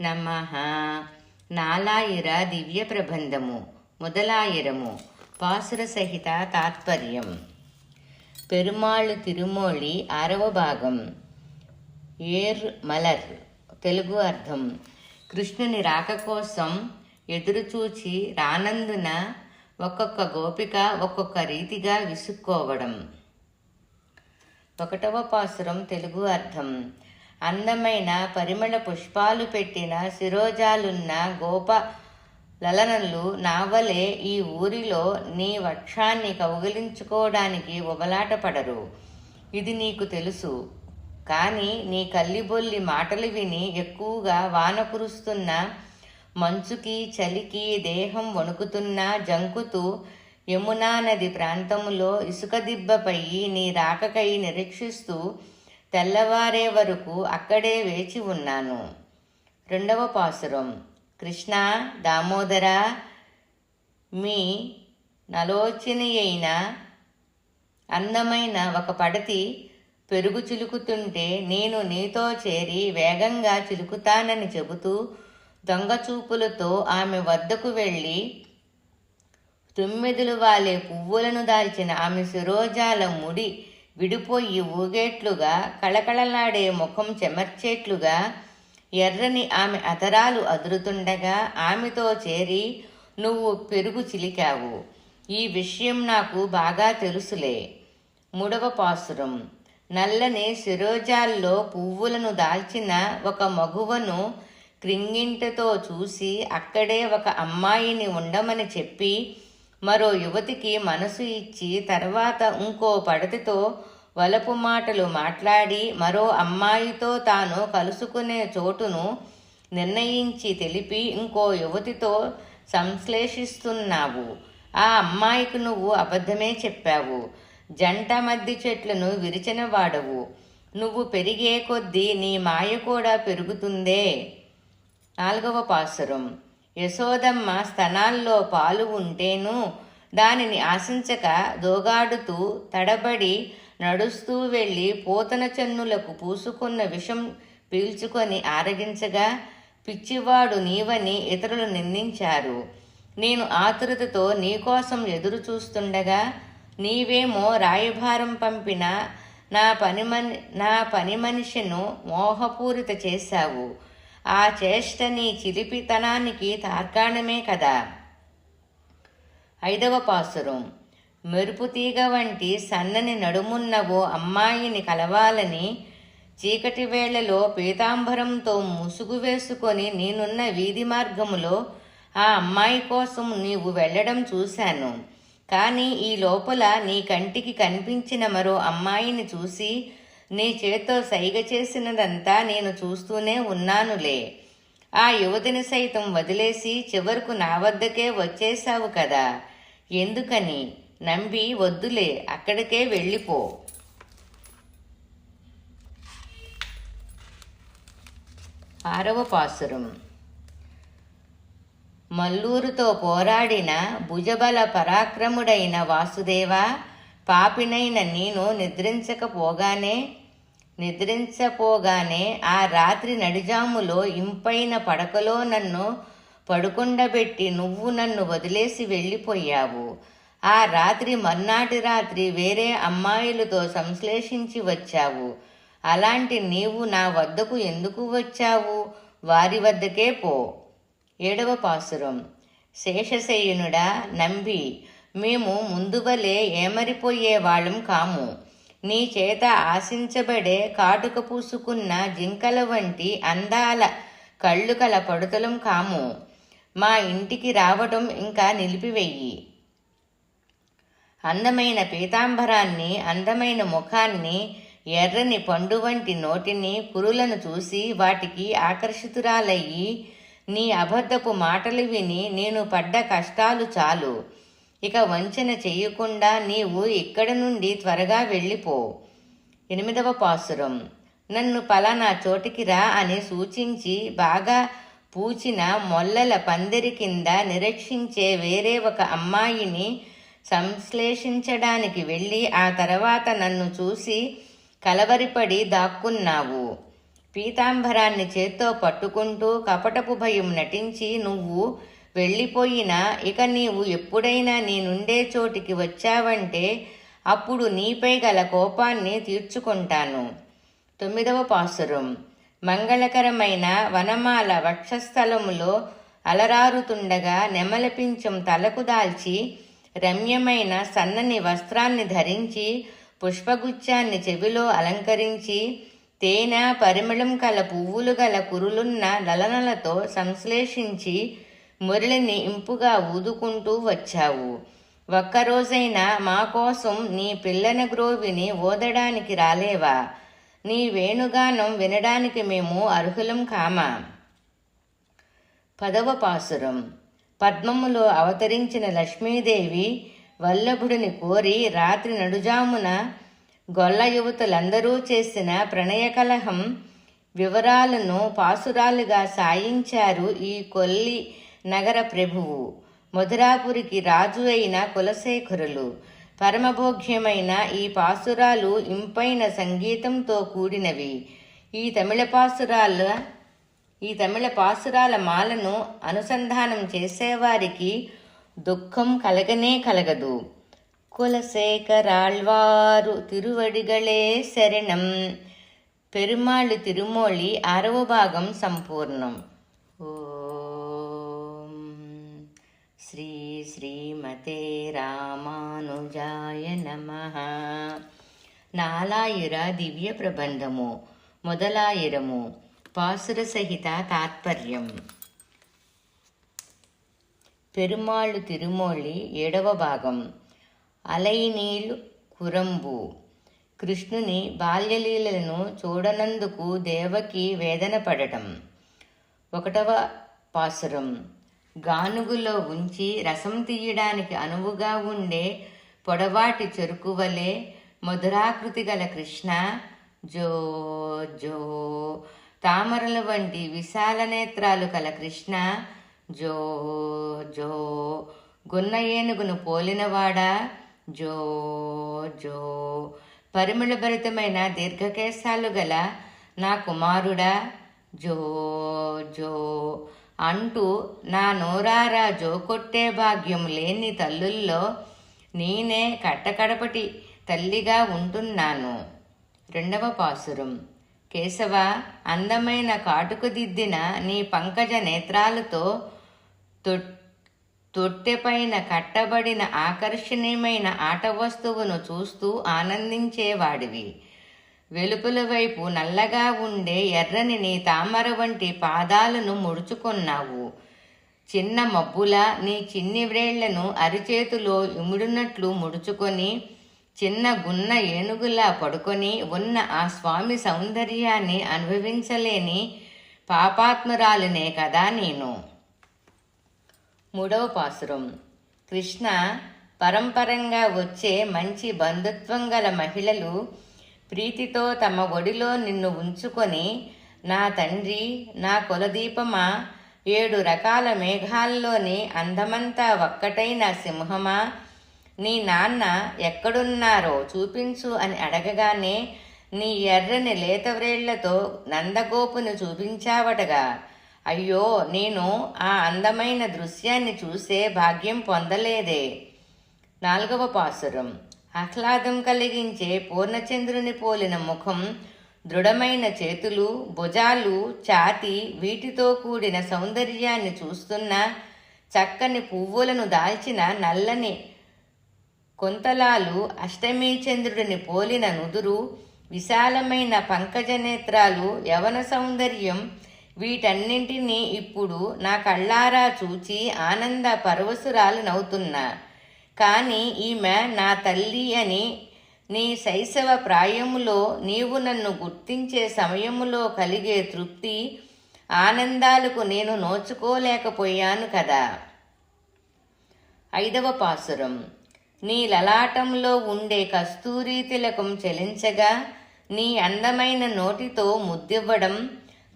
నమః. నాలాయిర దివ్య ప్రబంధము మొదలాయిరము. పాసుర సహిత తాత్పర్యం. పెరుమాళ్ళు తిరుమోళి 6వ భాగం. ఏర్ మలర్. తెలుగు అర్థం. కృష్ణుని రాక కోసం ఎదురుచూచి రానందున ఒక్కొక్క గోపిక ఒక్కొక్క రీతిగా విసుక్కోవడం. 1వ పాసురం. తెలుగు అర్థం. అందమైన పరిమళ పుష్పాలు పెట్టిన శిరోజాలున్న గోప లలనలు నావలే ఈ ఊరిలో నీ వక్షాన్ని కౌగిలించుకోవడానికి ఉబలాట పడరు. ఇది నీకు తెలుసు. కానీ నీ కల్లిబొల్లి మాటలు విని ఎక్కువగా వాన కురుస్తున్న మంచుకి చలికి దేహం వణుకుతున్నా జంకుతూ యమునా నది ప్రాంతములో ఇసుక దిబ్బపై నీ రాకకై నిరీక్షిస్తూ తెల్లవారే వరకు అక్కడే వేచి ఉన్నాను. 2వ పాసురం. కృష్ణ దామోదర మీ నలోచని అయిన అందమైన ఒక పడతి పెరుగు చిలుకుతుంటే నేను నీతో చేరి వేగంగా చిలుకుతానని చెబుతూ దొంగచూపులతో ఆమె వద్దకు వెళ్ళి తుమ్మెదులు వాలే పువ్వులను దాల్చిన ఆమె శిరోజాల ముడి విడిపోయి ఊగేట్లుగా కళకళలాడే ముఖం చెమర్చేట్లుగా ఎర్రని ఆమె అతరాలు అదురుతుండగా ఆమెతో చేరి నువ్వు పెరుగు చిలికావు. ఈ విషయం నాకు బాగా తెలుసులే. 3వ పాసురం. నల్లని శిరోజాల్లో పువ్వులను దాల్చిన ఒక మగువను క్రింగింటితో చూసి అక్కడే ఒక అమ్మాయిని ఉండమని చెప్పి మరో యువతికి మనసు ఇచ్చి తర్వాత ఇంకో పడతితో వలపు మాటలు మాట్లాడి మరో అమ్మాయితో తాను కలుసుకునే చోటును నిర్ణయించి తెలిపి ఇంకో యువతితో సంశ్లేషిస్తున్నావు. ఆ అమ్మాయికి నువ్వు అబద్ధమే చెప్పావు. జంట మద్ది చెట్లను విరిచిన వాడవు. నువ్వు పెరిగే కొద్దీ నీ మాయ కూడా పెరుగుతుందే. 4వ పాసురం. యశోదమ్మ స్తనాల్లో పాలు ఉంటేను దానిని ఆశించక దోగాడుతూ తడబడి నడుస్తూ వెళ్ళి పోతన చెన్నులకు పూసుకున్న విషం పీల్చుకొని ఆరగించగా పిచ్చివాడు నీవని ఇతరులు నిందించారు. నేను ఆతురతతో నీకోసం ఎదురు చూస్తుండగా నీవేమో రాయభారం పంపిన నా పని మనిషిను మోహపూరిత చేశావు. ఆ చేష్ట నీ చిలిపితనానికి తార్కాణమే కదా. 5వ పాసురం. మెరుపుతీగ వంటి సన్నని నడుమున్న ఓ అమ్మాయిని కలవాలని చీకటి వేళలో పీతాంబరంతో ముసుగు వేసుకొని నేనున్న వీధి మార్గములో ఆ అమ్మాయి కోసం నీవు వెళ్ళడం చూశాను. కానీ ఈ లోపల నీ కంటికి కనిపించిన మరో అమ్మాయిని చూసి నీ చేత్తో సైగ చేసినదంతా నేను చూస్తూనే ఉన్నానులే. ఆ యువతిని సైతం వదిలేసి చివరకు నా వద్దకే వచ్చేశావు కదా. ఎందుకని? నంబి వద్దులే, అక్కడికే వెళ్ళిపో. 6వ పాసురం. మల్లూరుతో పోరాడిన భుజబల పరాక్రముడైన వాసుదేవ, పాపినైన నేను నిద్రించపోగానే ఆ రాత్రి నడిజాములో ఇంపైన పడకలో నన్ను పడుకుండబెట్టి నువ్వు నన్ను వదిలేసి వెళ్ళిపోయావు. ఆ రాత్రి మర్నాటి రాత్రి వేరే అమ్మాయిలతో సంశ్లేషించి వచ్చావు. అలాంటి నీవు నా వద్దకు ఎందుకు వచ్చావు? వారి వద్దకే పో. 7వ పాసురం. శేషశయ్యనుడా నంబి, మేము ముందువలే ఏమరిపోయేవాళ్ళం కాము. నీ చేత ఆశించబడే కాటుక పూసుకున్న జింకల వంటి అందాల కళ్ళు కల పడుతలం కాము. మా ఇంటికి రావటం ఇంకా నిలిపివెయ్యి. అందమైన పీతాంబరాన్ని, అందమైన ముఖాన్ని, ఎర్రని పండు వంటి నోటిని, కురులను చూసి వాటికి ఆకర్షితురాలయ్యి నీ అబద్ధపు మాటలు విని నేను పడ్డ కష్టాలు చాలు. ఇక వంచన చెయ్యకుండా నీవు ఇక్కడి నుండి త్వరగా వెళ్ళిపో. 8వ పాసురం. నన్ను పలానా చోటికి రా అని సూచించి బాగా పూచిన మొల్లల పందిరి కింద నిరీక్షించే వేరే ఒక అమ్మాయిని సంశ్లేషించడానికి వెళ్ళి ఆ తర్వాత నన్ను చూసి కలవరిపడి దాక్కున్నావు. పీతాంబరాన్ని చేత్తో పట్టుకుంటూ కపటపు భయం నటించి నువ్వు వెళ్ళిపోయినా ఇక నీవు ఎప్పుడైనా నేనుండే చోటికి వచ్చావంటే అప్పుడు నీపై గల కోపాన్ని తీర్చుకుంటాను. 9వ పాసురం. మంగళకరమైన వనమాల వక్షస్థలములో అలరారుతుండగా నెమలపించం తలకు దాల్చి రమ్యమైన సన్నని వస్త్రాన్ని ధరించి పుష్పగుచ్చాన్ని చెవిలో అలంకరించి తేనె పరిమళం కల పువ్వులు గల కురులున్న లలనలతో సంశ్లేషించి మురళిని ఇంపుగా ఊదుకుంటూ వచ్చావు. ఒక్కరోజైనా మా కోసం నీ పిల్లన గ్రోవిని ఓదడానికి రాలేవా? నీ వేణుగానం వినడానికి మేము అర్హులం కామా. 10వ పాసురం. పద్మములో అవతరించిన లక్ష్మీదేవి వల్లభుడిని కోరి రాత్రి నడుజామున గొల్ల యువతులందరూ చేసిన ప్రణయ కలహం వివరాలను పాసురాలుగా సాయించారు ఈ కొల్లి నగర ప్రభువు. మధురాపురికి రాజు అయిన కులశేఖరులు. పరమభోగ్యమైన ఈ పాసురాలు ఇంపైన సంగీతంతో కూడినవి. ఈ తమిళ పాసురాల మాలను అనుసంధానం చేసేవారికి దుఃఖం కలగనే కలగదు. కులశేఖరాళ్వారు తిరువడిగళే శరణం. పెరుమాళ్ తిరుమోళి 6వ భాగం సంపూర్ణం. ఓం శ్రీ శ్రీమతే రామానుజాయ నమః. నాలాయిర దివ్య ప్రబంధము మొదలాయిరము. పాసుర సహిత తాత్పర్యం. పెరుమాళ్ తిరుమోళి 7వ భాగం. అలైనీళ్ళు కురంబు. కృష్ణుని బాల్యలీలలను చూడనందుకు దేవకి వేదన పడటం. 1వ పాసురం. గానుగులో ఉంచి రసం తీయడానికి అనువుగా ఉండే పొడవాటి చెరుకువలే మధురాకృతి గల కృష్ణ జో జో. తామరల వంటి విశాల నేత్రాలు కల కృష్ణ జో జో. గున్న ఏనుగును పోలినవాడా జో జో. పరిమళభరితమైన దీర్ఘకేశాలు గల నా కుమారుడా జో జో అంటూ నా నోరారా జోకొట్టే భాగ్యం లేని తల్లుల్లో నేనే కట్టకడపటి తల్లిగా ఉంటున్నాను. 2వ పాసురం. కేశవ, అందమైన కాటుకుదిద్దిన నీ పంకజ నేత్రాలతో తొట్టెపైన కట్టబడిన ఆకర్షణీయమైన ఆట వస్తువును చూస్తూ ఆనందించేవాడివి. వెలుపల వైపు నల్లగా ఉండే ఎర్రని నీ తామర వంటి పాదాలను ముడుచుకొన్నావు. చిన్న మబ్బులా నీ చిన్ని వ్రేళ్లను అరిచేతిలో ఇముడునట్లు ముడుచుకొని చిన్న గున్న ఏనుగులా పడుకొని ఉన్న ఆ స్వామి సౌందర్యాన్ని అనుభవించలేని పాపాత్మురాలినే కదా నేను. 3వ పాసురం. కృష్ణ, పరంపరంగా వచ్చే మంచి బంధుత్వం గల మహిళలు ప్రీతితో తమ ఒడిలో నిన్ను ఉంచుకొని, నా తండ్రి, నా కులదీపమా, 7 రకాల మేఘాల్లోని అందమంతా ఒక్కటైన సింహమా, నీ నాన్న ఎక్కడున్నారో చూపించు అని అడగగానే నీ ఎర్రని లేతవ్రేళ్లతో నందగోపుని చూపించావటగా. అయ్యో, నేను ఆ అందమైన దృశ్యాన్ని చూసే భాగ్యం పొందలేదే. 4వ పాసురం. ఆహ్లాదం కలిగించే పూర్ణచంద్రుని పోలిన ముఖం, దృఢమైన చేతులు, భుజాలు, ఛాతీ, వీటితో కూడిన సౌందర్యాన్ని చూస్తున్న చక్కని పువ్వులను దాల్చిన నల్లని కొంతలాలు, అష్టమీ చంద్రుడిని పోలిన నుదురు, విశాలమైన పంకజనేత్రాలు, యవన సౌందర్యం, వీటన్నింటినీ ఇప్పుడు నా కళ్ళారా చూచి ఆనంద పరవశురాలునవుతున్నా. కానీ ఈమె నా తల్లి అని నీ శైశవ ప్రాయములో నీవు నన్ను గుర్తించే సమయములో కలిగే తృప్తి, ఆనందాలకు నేను నోచుకోలేకపోయాను కదా. 5వ పాసురం. నీ లలాటంలో ఉండే కస్తూరీ తిలకం చెలించగా, నీ అందమైన నోటితో ముద్దివ్వడం,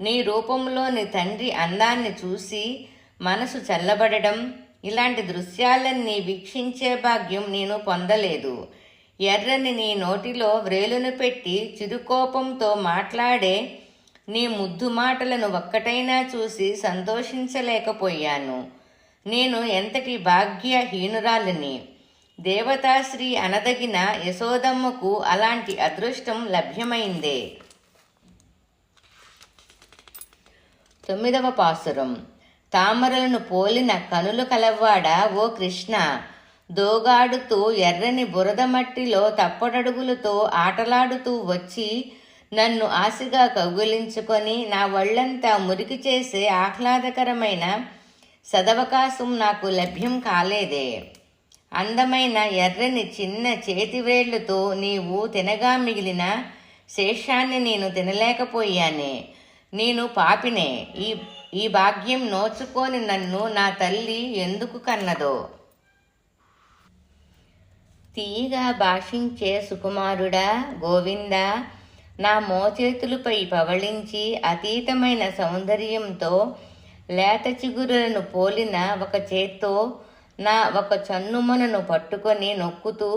నీ రూపంలోని తండ్రి అందాన్ని చూసి మనసు చల్లబడడం, ఇలాంటి దృశ్యాలన్నీ వీక్షించే భాగ్యం నేను పొందలేదు. ఎర్రని నీ నోటిలో వ్రేలును పెట్టి చిరుకోపంతో మాట్లాడే నీ ముద్దు మాటలను ఒక్కటైనా చూసి సంతోషించలేకపోయాను. నేను ఎంతటి భాగ్యహీనురాలిని. దేవతాశ్రీ అనదగిన యశోదమ్మకు అలాంటి అదృష్టం లభ్యమైందే. 9వ పాసురం. తామరలను పోలిన కనులు కలవాడా ఓ కృష్ణ, దోగాడుతూ ఎర్రని బురద మట్టిలో తప్పటడుగులతో ఆటలాడుతూ వచ్చి నన్ను ఆశగా కౌగిలించుకొని నా ఒళ్లంతా మురికి చేసే ఆహ్లాదకరమైన సదవకాశం నాకు లభ్యం కాలేదే. అందమైన ఎర్రని చిన్న చేతివేళ్లతో నీవు తినగా మిగిలిన శేషాన్ని నేను తినలేకపోయానే. నేను పాపినే. ఈ భాగ్యం నోచుకొని నన్ను నా తల్లి ఎందుకు కన్నదో. తీయగా భాషించే సుకుమారుడా గోవింద, నా మోచేతులపై పవళించి అతీతమైన సౌందర్యంతో లేత చిగురులను పోలిన ఒక చేత్తో నా ఒక చన్నుమనను పట్టుకొని నొక్కుతూ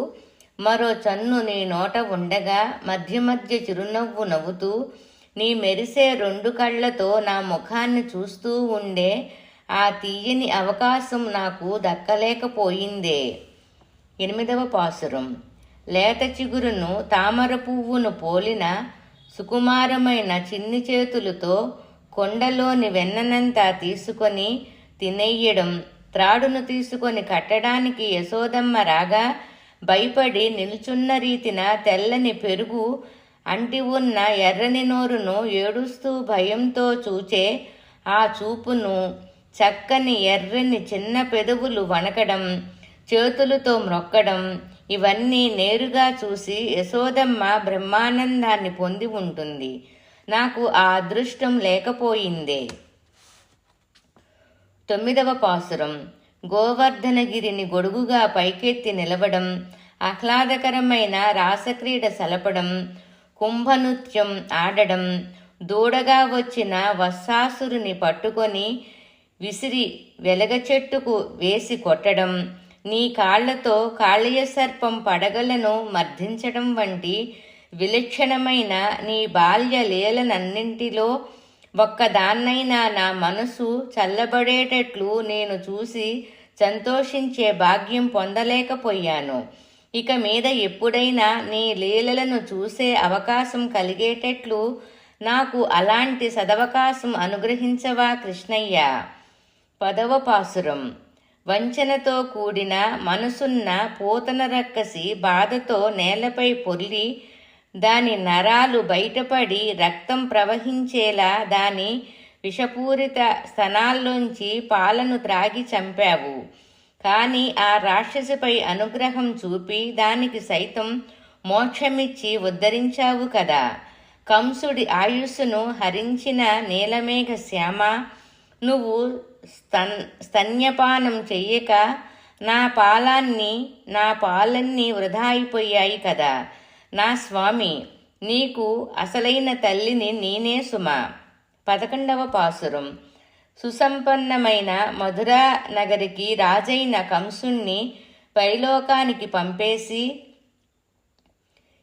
మరో చన్ను నీ నోట ఉండగా మధ్య మధ్య చిరునవ్వు నవ్వుతూ నీ మెరిసే 2 కళ్ళతో నా ముఖాన్ని చూస్తూ ఉండే ఆ తీయని అవకాశం నాకు దక్కలేకపోయిందే. 8వ పాసురం. లేత చిగురును తామర పువ్వును పోలిన సుకుమారమైన చిన్ని చేతులతో కొండలోని వెన్ననంతా తీసుకొని తినెయ్యడం, త్రాడును తీసుకొని కట్టడానికి యశోదమ్మ రాగా భయపడి నిల్చున్న రీతిన తెల్లని పెరుగు అంటి ఉన్న ఎర్రని నోరును ఏడుస్తూ భయంతో చూచే ఆ చూపును, చక్కని ఎర్రని చిన్న పెదవులు వణకడం, చేతులతో మ్రొక్కడం, ఇవన్నీ నేరుగా చూసి యశోదమ్మ బ్రహ్మానందాన్ని పొంది ఉంటుంది. నాకు ఆ అదృష్టం లేకపోయిందే. 9వ పాసురం. గోవర్ధనగిరిని గొడుగుగా పైకెత్తి నిలవడం, ఆహ్లాదకరమైన రాసక్రీడ సలపడం, కుంభనృత్యం ఆడడం, దూడగా వచ్చిన వత్సాసురుని పట్టుకొని విసిరి వెలగ చెట్టుకు వేసి కొట్టడం, నీ కాళ్లతో కాళీయ సర్పం పడగలను మర్దించడం వంటి విలక్షణమైన నీ బాల్య లీలనన్నింటిలో ఒక్కదాన్నైనా నా మనసు చల్లబడేటట్లు నేను చూసి సంతోషించే భాగ్యం పొందలేకపోయాను. ఇక మీద ఎప్పుడైనా నీ లీలలను చూసే అవకాశం కలిగేటట్లు నాకు అలాంటి సదవకాశం అనుగ్రహించవా కృష్ణయ్య. 10వ పాసురం. వంచనతో కూడిన మనసున్న పూతన రక్కసి బాధతో నేలపై పొర్లి దాని నరాలు బయటపడి రక్తం ప్రవహించేలా దాని విషపూరిత స్తనాల్లోంచి పాలను త్రాగి చంపావు. కాని ఆ రాక్షసిపై అనుగ్రహం చూపి దానికి సైతం మోక్షమిచ్చి ఉద్ధరించావు కదా. కంసుడి ఆయుస్సును హరించిన నీలమేఘ శ్యామ, నువ్వు స్తన్యపానం చెయ్యక నా పాలన్నీ వృధా అయిపోయాయి కదా. నా స్వామి, నీకు అసలైన తల్లిని నేనే సుమా. 11వ పాసురం. సుసంపన్నమైన మధురా నగరికి రాజైన కంసుణ్ణి పైలోకానికి పంపేసి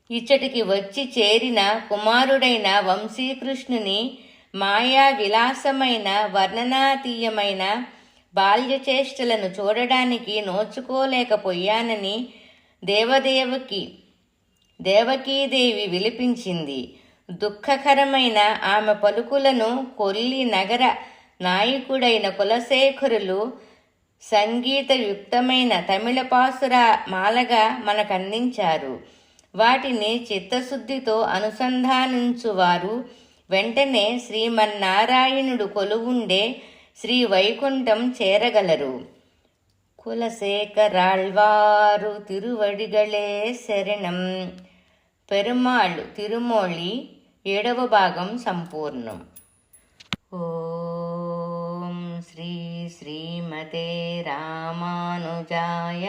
ఇచ్చటికి వచ్చి చేరిన కుమారుడైన వంశీకృష్ణుని మాయా విలాసమైన వర్ణనాతీయమైన బాల్యచేష్టలను చూడడానికి నోచుకోలేకపోయానని దేవకీదేవి విలిపించింది. దుఃఖకరమైన ఆమె పలుకులను కొల్లి నగర నాయకుడైన కులశేఖరులు సంగీతయుక్తమైన తమిళ పాసుర మాలగా మనకందించారు. వాటిని చిత్తశుద్ధితో అనుసంధానించువారు వెంటనే శ్రీమన్నారాయణుడు కొలువుండే శ్రీ వైకుంఠం చేరగలరు. కులశేఖరాళ్వారు తిరువడిగళే శరణం. పెరుమాళ్ తిరుమోళి 7వ భాగం సంపూర్ణం. ఓం శ్రీ శ్రీమతే రామానుజాయ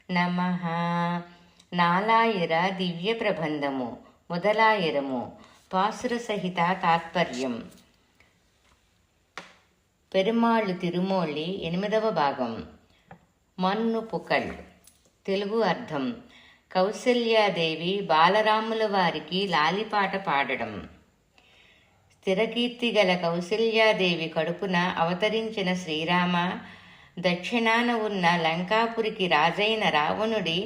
నమః. నాలాయిర దివ్య ప్రబంధము మొదలాయిరము. పాసుర సహిత తాత్పర్యం. పెరుమాళ్ తిరుమోళి 8వ భాగం. మన్ను పుకళ్. తెలుగు అర్థం: కౌసల్యాదేవి బాలరాముల వారికి లాలిపాట పాడడం. స్థిరకీర్తి గల కౌసల్యాదేవి కడుపున అవతరించిన శ్రీరామ, దక్షిణాన ఉన్న లంకాపురికి రాజైన రావణుడి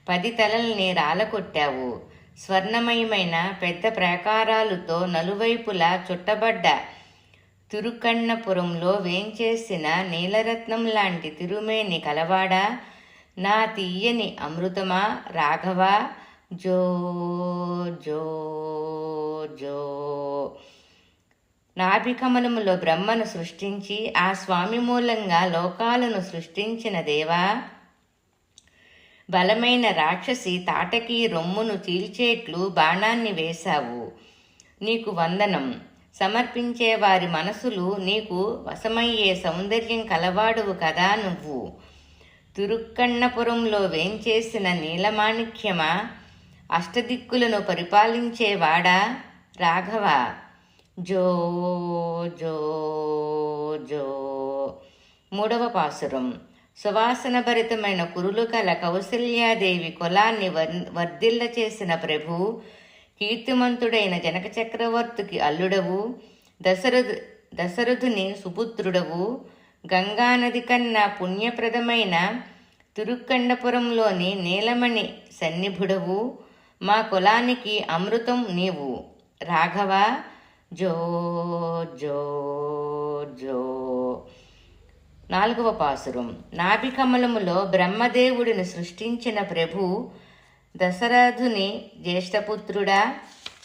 10 తలల్ని రాలకొట్టావు. స్వర్ణమయమైన పెద్ద ప్రాకారాలతో నలువైపులా చుట్టబడ్డ తిరుకన్నపురంలో వేంచేసిన నీలరత్నం లాంటి తిరుమేని కలవాడా, నా తీయని అమృతమా రాఘవా, జో జో జో. నాభికమలములో బ్రహ్మను సృష్టించి ఆ స్వామి మూలంగా లోకాలను సృష్టించిన దేవా, బలమైన రాక్షసి తాటకి రొమ్మును చీల్చేట్లు బాణాన్ని వేశావు. నీకు వందనం. సమర్పించే వారి మనసులు నీకు వశమయ్యే సౌందర్యం కలవాడువు కదా నువ్వు. తిరుక్కన్నపురంలో వేంచేసిన నీలమాణిక్యమా, అష్టదిక్కులను పరిపాలించేవాడా రాఘవ. జో జో జో. 3వ పాసురం. సువాసన భరితమైన కురులు కల కౌసల్యాదేవి కులాన్ని వర్ధిల్ల చేసిన ప్రభు, కీర్తిమంతుడైన జనక చక్రవర్తికి అల్లుడవు, దశరథుని సుపుత్రుడవు, గంగానది కన్నా పుణ్యప్రదమైన తిరుక్కండపురంలోని నీలమణి సన్నిభుడవు, మా కులానికి అమృతం నీవు రాఘవ. జో జో జో. 4వ పాసురం. నాభికమలములో బ్రహ్మదేవుడిని సృష్టించిన ప్రభు, దశరథుని జ్యేష్ఠపుత్రుడా,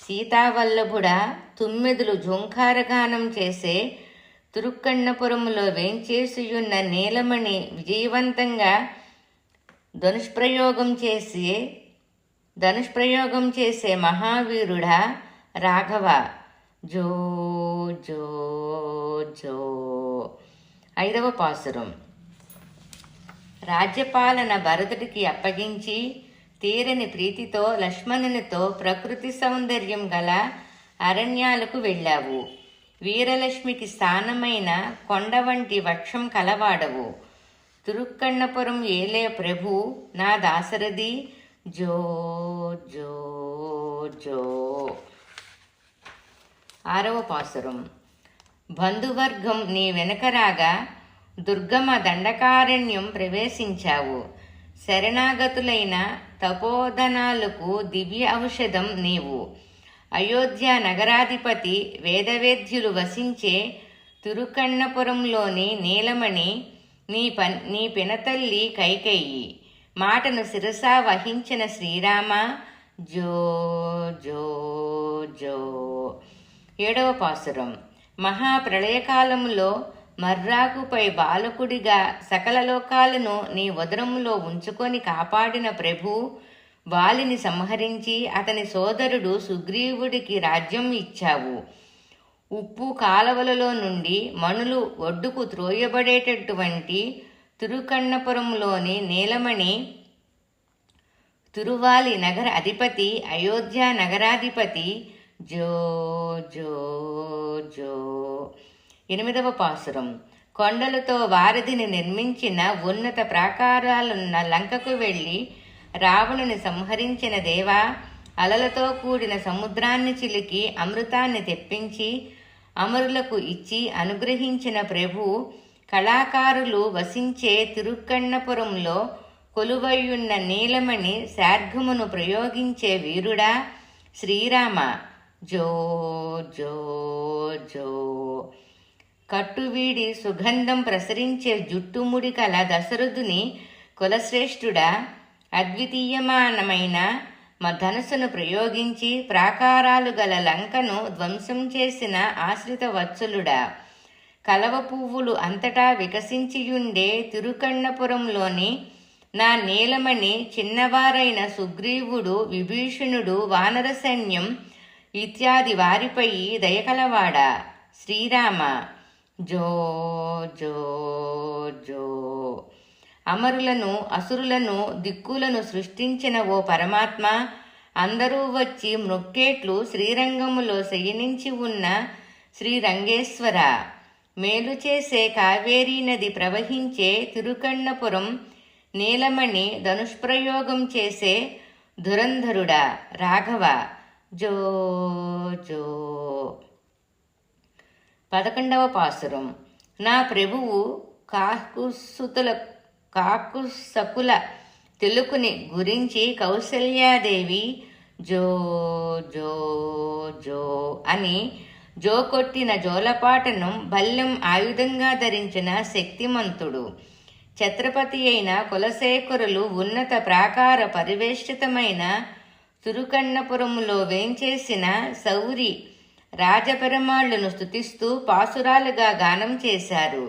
సీతావల్లభుడా, తుమ్మెదులు ఝుంకారగానం చేసే తిరుక్కన్నపురములో వేంచేసియున్న నీలమణి విజయవంతంగా ధనుష్ప్రయోగం చేసే మహావీరుడా రాఘవ. జో జో జో. 5వ పాసురం. రాజ్యపాలన భరతుడికి అప్పగించి తీరని ప్రీతితో లక్ష్మణునితో ప్రకృతి సౌందర్యం గల అరణ్యాలకు వెళ్ళావు. వీరలక్ష్మికి స్థానమైన కొండ వంటి వక్షం కలవాడవు. తిరుక్కన్నపురం ఏలే ప్రభు నా దాశరథి. జో జో జో. 6వ పాసురం. బంధువర్గం నీ వెనకరాగా దుర్గమ దండకారణ్యం ప్రవేశించావు. శరణాగతులైన తపోధనాలకు దివ్య ఔషధం నీవు. అయోధ్య నగరాధిపతి వేదవేద్యులు వసించే తిరుక్కన్నపురంలోని నీలమణి నీ పినతల్లి కైకేయి మాటను శిరసా వహించిన శ్రీరామ. జో జో జో. 7వ పాసురం. మహాప్రళయకాలంలో మర్రాకుపై బాలకుడిగా సకల లోకాలను నీ ఉదరములో ఉంచుకొని కాపాడిన ప్రభు, వాలిని సంహరించి అతని సోదరుడు సుగ్రీవుడికి రాజ్యం ఇచ్చావు. ఉప్పు కాలవలలో నుండి మణులు ఒడ్డుకు త్రోయబడేటటువంటి తిరుక్కన్నపురంలోని నీలమణి తిరువాలి నగర అధిపతి, అయోధ్య నగరాధిపతి. జో జో జో. 8వ పాసురం. కొండలతో వారధిని నిర్మించిన ఉన్నత ప్రాకారాలున్న లంకకు వెళ్ళి రావణుని సంహరించిన దేవా, అలలతో కూడిన సముద్రాన్ని చిలికి అమృతాన్ని తెప్పించి అమరులకు ఇచ్చి అనుగ్రహించిన ప్రభు, కళాకారులు వసించే తిరుక్కన్నపురంలో కొలువయ్యున్న నీలమణి శార్ఘమును ప్రయోగించే వీరుడా శ్రీరామ. జో జో జో. కట్టువీడి సుగంధం ప్రసరించే జుట్టుముడి కల దశరథుని కులశ్రేష్ఠుడా, అద్వితీయమానమైన ధనుసును ప్రయోగించి ప్రాకారాలు గల లంకను ధ్వంసం చేసిన ఆశ్రిత వత్సలుడా, కలవ పువ్వులు అంతటా వికసించియుండే తిరుక్కన్నపురంలోని నా నీలమణి చిన్నవారైన సుగ్రీవుడు, విభీషణుడు, వానర సైన్యం ఇత్యాది వారిపై దయకలవాడా శ్రీరామ. జో జో జో. అమరులను అసురులను దిక్కులను సృష్టించిన ఓ పరమాత్మ, అందరూ వచ్చి మ్రొక్కేట్లు శ్రీరంగములో శయనించి ఉన్న శ్రీరంగేశ్వర, మేలు చేసే కావేరీ నది ప్రవహించే తిరుక్కన్నపురం నీలమణి ధనుష్ప్రయోగం చేసే ధురంధరుడా రాఘవ. జో జో. 11వ పాసురం. నా ప్రభువు కాకుసకుల తెలుకుని గురించి కౌసల్యాదేవి జో జో జో అని జోకొట్టిన జోలపాటను బల్లెం ఆయుధంగా ధరించిన శక్తిమంతుడు. ఛత్రపతి అయిన కులశేఖరులు ఉన్నత ప్రాకార పరివేష్టితమైన తిరుక్కన్నపురములో వేంచేసిన శౌరి రాజపెరమాళ్లను స్తుతిస్తూ పాసురాలుగా గానం చేశారు.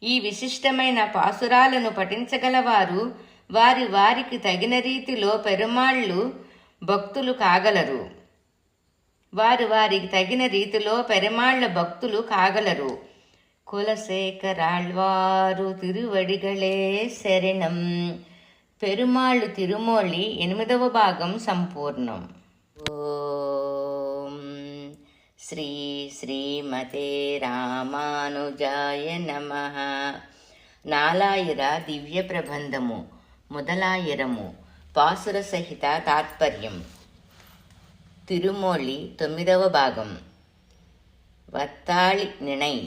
ఈ విశిష్టమైన పాసురాలను పఠించగలవారు వారికి తగిన రీతిలో పెరుమాళ్ళు భక్తులు కాగలరు. వారికి తగిన రీతిలో పెరుమాళ్ల భక్తులు కాగలరు. కులశేఖరాళ్వారు తిరువడిగళే శరణం. పెరుమాళ్ళు తిరుమోళి 8వ భాగం సంపూర్ణం. ఓం శ్రీ శ్రీమతే రామానుజాయ నమః. నాలాయిర దివ్య ప్రబంధము మొదలాయిరము పాసుర సహిత తాత్పర్యం. తిరుమోళి 9వ భాగం. వత్తాళి నిణై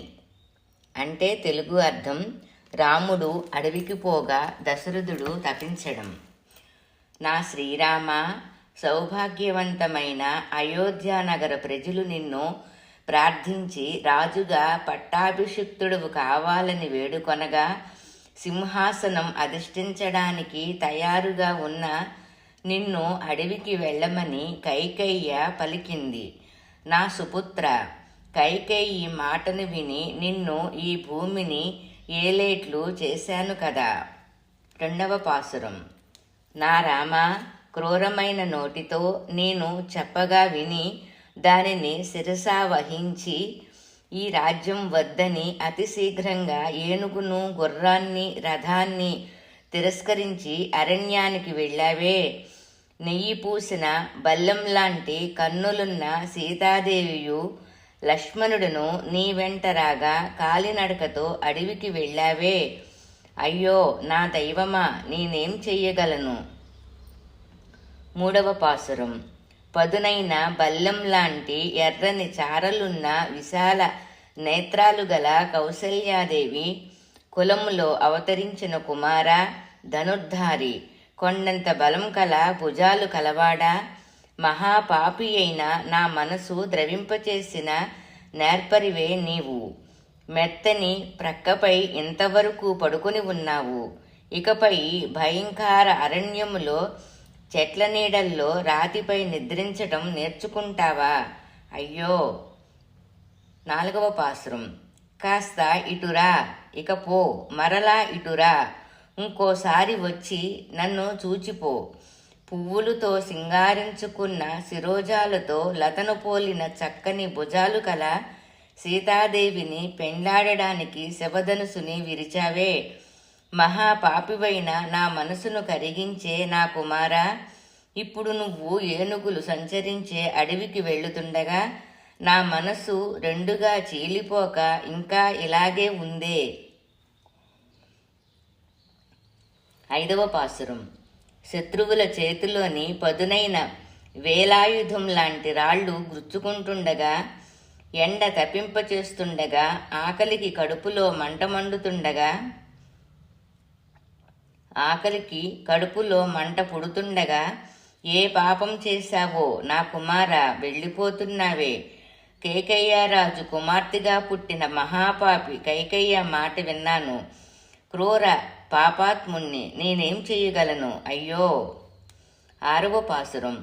అంటే తెలుగు అర్థం రాముడు అడవికి పోగా దశరథుడు తపించడం. నా శ్రీరామ, సౌభాగ్యవంతమైన అయోధ్యానగర ప్రజలు నిన్ను ప్రార్థించి రాజుగా పట్టాభిషిక్తుడు కావాలని వేడుకొనగా సింహాసనం అధిష్ఠించడానికి తయారుగా ఉన్న నిన్ను అడవికి వెళ్ళమని కైకేయ్య పలికింది. నా సుపుత్ర, కైకేయి మాటను విని నిన్ను ఈ భూమిని ఏలేట్లు చేశాను కదా. 2వ పాసురం. నా రామ, క్రూరమైన నోటితో నేను చెప్పగా విని దానిని శిరసా వహించి ఈ రాజ్యం వద్దని అతి శీఘ్రంగా ఏనుగును గుర్రాన్ని రథాన్ని తిరస్కరించి అరణ్యానికి వెళ్ళావే. నెయ్యి పూసిన బల్లెం లాంటి కన్నులున్న సీతాదేవియు లక్ష్మణుడును నీ వెంట రాగా కాలినడకతో అడవికి వెళ్ళావే. అయ్యో నా దైవమా, నేనేం చెయ్యగలను. 3వ పాసురం. పదునైన బల్లెం లాంటి ఎర్రని చారలున్న విశాల నేత్రాలు గల కౌసల్యాదేవి కులములో అవతరించిన కుమార, ధనుర్ధారి, కొండంత బలం కల భుజాలు కలవాడా, మహాపాపి అయిన నా మనసు ద్రవింపచేసిన నేర్పరివే నీవు. మెత్తని ప్రక్కపై ఇంతవరకు పడుకుని ఉన్నావు. ఇకపై భయంకర అరణ్యములో చెట్ల నీడల్లో రాతిపై నిద్రించటం నేర్చుకుంటావా. అయ్యో. 4వ పాసురం. కాస్త ఇటురా, ఇక పో, మరలా ఇటురా, ఇంకోసారి వచ్చి నన్ను చూచిపో. పువ్వులతో సింగారించుకున్న శిరోజాలతో లతను పోలిన చక్కని భుజాలు కల సీతాదేవిని పెండ్లాడడానికి శబధనుసుని విరిచావే. మహాపాపివైన నా మనసును కరిగించే నా కుమారా, ఇప్పుడు నువ్వు ఏనుగులు సంచరించే అడవికి వెళ్ళుతుండగా నా మనసు రెండుగా చీలిపోక ఇంకా ఇలాగే ఉందే. 5వ పాసురం. శత్రువుల చేతిలోని పదునైన వేలాయుధం లాంటి రాళ్ళు గుచ్చుకుంటుండగా, ఎండ తప్పింపచేస్తుండగా, ఆకలికి కడుపులో మంట పుడుతుండగా ఏ పాపం చేశావో నా కుమార, వెళ్ళిపోతున్నావే. కేకయ్యరాజు కుమార్తెగా పుట్టిన మహాపాపి కైకేయ మాట విన్నాను. క్రూర పాపాత్ముణ్ణి నేనేం చెయ్యగలను. అయ్యో. 6వ పాసురం.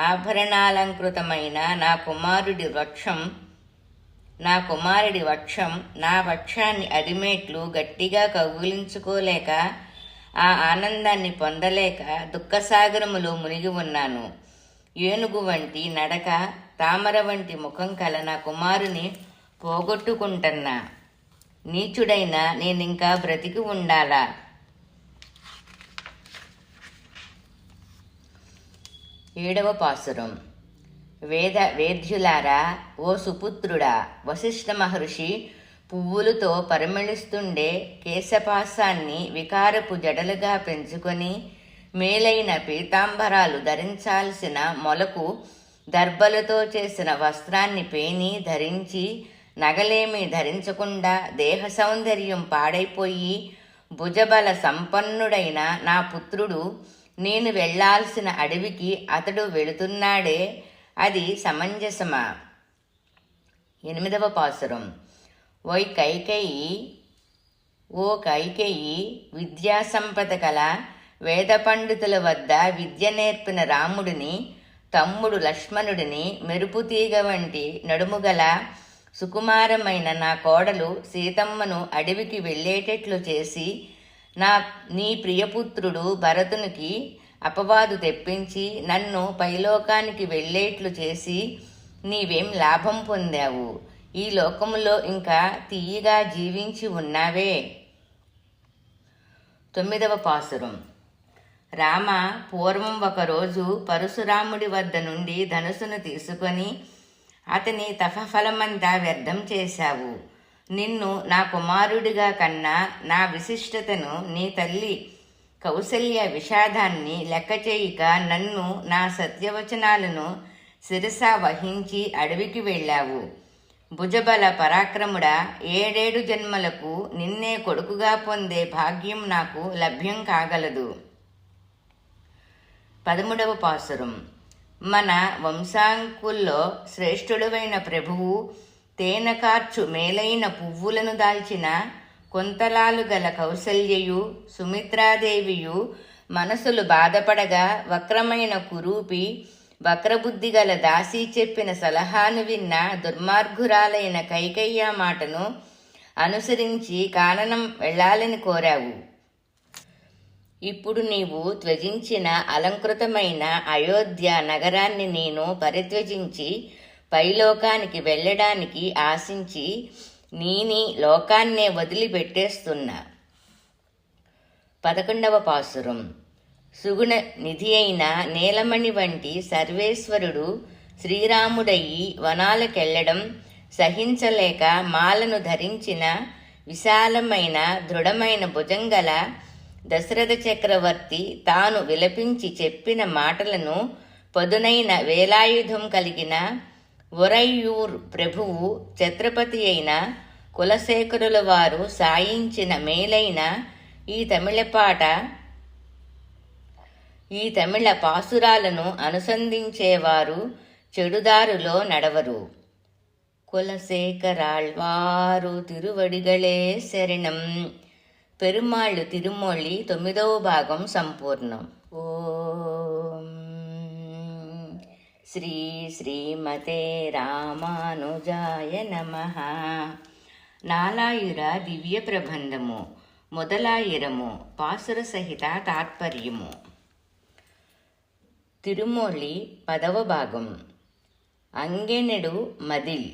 ఆభరణాలంకృతమైన నా కుమారుడి వక్షం నా వక్షాన్ని అరిమేట్లు గట్టిగా కౌగిలించుకోలేక ఆ ఆనందాన్ని పొందలేక దుఃఖసాగరములో మునిగి ఉన్నాను. ఏనుగు వంటి నడక, తామర వంటి ముఖం కల నా కుమారుని పోగొట్టుకుంటున్నా. నీచుడైన నేనింకా బ్రతికి ఉండాలా. 7వ పాసురం. వేద్యులారా, ఓ సుపుత్రుడా, వశిష్ఠ మహర్షి పువ్వులతో పరిమళిస్తుండే కేశపాసాన్ని వికారపు జడలుగా పెంచుకొని మేలైన పీతాంబరాలు ధరించాల్సిన మొలకు దర్భలతో చేసిన వస్త్రాన్ని పేని ధరించి నగలేమీ ధరించకుండా దేహ సౌందర్యం పాడైపోయి భుజబల సంపన్నుడైన నా పుత్రుడు నేను వెళ్లాల్సిన అడవికి అతడు వెళుతున్నాడే, అది సమంజసమా. 8వ పాసురం. ఓ కైకేయి, విద్యాసంపద కల వేద పండితుల వద్ద విద్య నేర్పిన రాముడిని, తమ్ముడు లక్ష్మణుడిని, మెరుపుతీగ వంటి నడుముగల సుకుమారమైన నా కోడలు సీతమ్మను అడవికి వెళ్ళేటట్లు చేసి నీ ప్రియపుత్రుడు భరతునికి అపవాదు తెప్పించి నన్ను పైలోకానికి వెళ్ళేట్లు చేసి నీవేం లాభం పొందావు? ఈ లోకములో ఇంకా తీయగా జీవించి ఉన్నావే. 9వ పాసురం. రామ, పూర్వం ఒకరోజు పరశురాముడి వద్ద నుండి ధనుసును తీసుకొని అతని తపఫలమంతా వ్యర్థం చేశావు. నిన్ను నా కుమారుడిగా కన్నా నా విశిష్టతను, నీ తల్లి కౌసల్య విషాదాన్ని లెక్కచేయక నన్ను, నా సత్యవచనాలను శిరస వహించి అడవికి వెళ్ళావు. భుజబల పరాక్రముడా, 7 జన్మలకు నిన్నే కొడుకుగా పొందే భాగ్యం నాకు లభ్యం కాగలదు. 13వ పాసురం. మన వంశాంకుల్లో శ్రేష్ఠుడవైన ప్రభువు తేనెకార్చు మేలైన పువ్వులను దాల్చిన కొంతలాలు గల కౌసల్యయు సుమిత్రాదేవియు మనసులు బాధపడగా వక్రమైన కురూపి వక్రబుద్ధి గల దాసి చెప్పిన సలహాను విన్న దుర్మార్గురాలైన కైకయ్య మాటను అనుసరించి కాననం వెళ్ళాలని కోరావు. ఇప్పుడు నీవు త్యజించిన అలంకృతమైన అయోధ్య నగరాన్ని నేను పరిత్యజించి పైలోకానికి వెళ్ళడానికి ఆశించి నీని లోకాన్నే వదిలిపెట్టేస్తున్నా. 11వ పాసురం. సుగుణ నిధి అయిన నీలమణి వంటి సర్వేశ్వరుడు శ్రీరాముడయ్యి వనాలకెళ్లడం సహించలేక మాలను ధరించిన విశాలమైన దృఢమైన భుజంగల దశరథ చక్రవర్తి తాను విలపించి చెప్పిన మాటలను పదునైన వేలాయుధం కలిగిన ఉరయ్యూర్ ప్రభువు ఛత్రపతి అయిన కులశేఖరుల వారు సాయించిన మేలైన ఈ తమిళ పాసురాలను అనుసంధించేవారు చెడుదారులో నడవరు. కులశేఖరాళ్వారు తిరువడిగళే శరణం. పెరుమాళ్ళు తిరుమొళి 9వ భాగం సంపూర్ణం. ఓం శ్రీ శ్రీమతే రామానుజాయ నమః. నాలాయిర దివ్య ప్రబంధము మొదలాయిరము పాసుర సహిత తాత్పర్యము. తిరుమొళి 10వ భాగం. అంగెనెడు మదిల్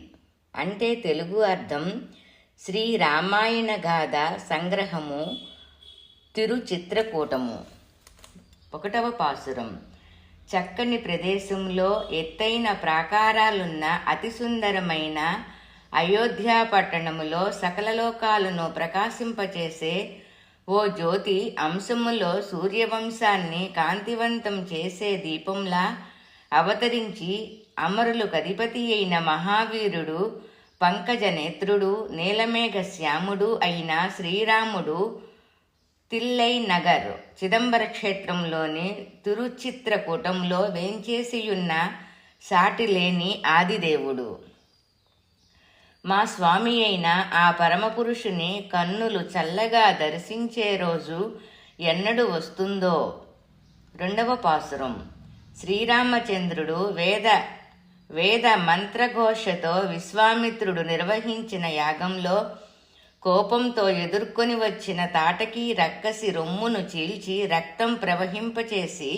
అంటే తెలుగు అర్థం శ్రీ రామాయణ గాథ సంగ్రహము, తిరుచిత్రకూటము. 1వ పాసురం. చక్కని ప్రదేశంలో ఎత్తైన ప్రాకారాలున్న అతి సుందరమైన అయోధ్యా పట్టణములో సకల లోకాలను ప్రకాశింపచేసే ఓ జ్యోతి అంశములో సూర్యవంశాన్ని కాంతివంతం చేసే దీపంలా అవతరించి అమరులు కధిపతి అయిన మహావీరుడు పంకజనేత్రుడు నీలమేఘ శ్యాముడు అయిన శ్రీరాముడు తిల్లై నగర్ చిదంబర క్షేత్రంలోని తిరుచిత్రకూటంలో వేంచేసియున్న సాటిలేని ఆదిదేవుడు. మా స్వామి అయిన ఆ పరమపురుషుని కన్నులు చల్లగా దర్శించే రోజు ఎన్నడు వస్తుందో. 2వ పాసురం. శ్రీరామచంద్రుడు వేద మంత్రఘోషతో విశ్వామిత్రుడు నిర్వహించిన యాగంలో కోపంతో ఎదుర్కొని వచ్చిన తాటకీ రక్కసి రొమ్మును చీల్చి రక్తం ప్రవహింపచేసి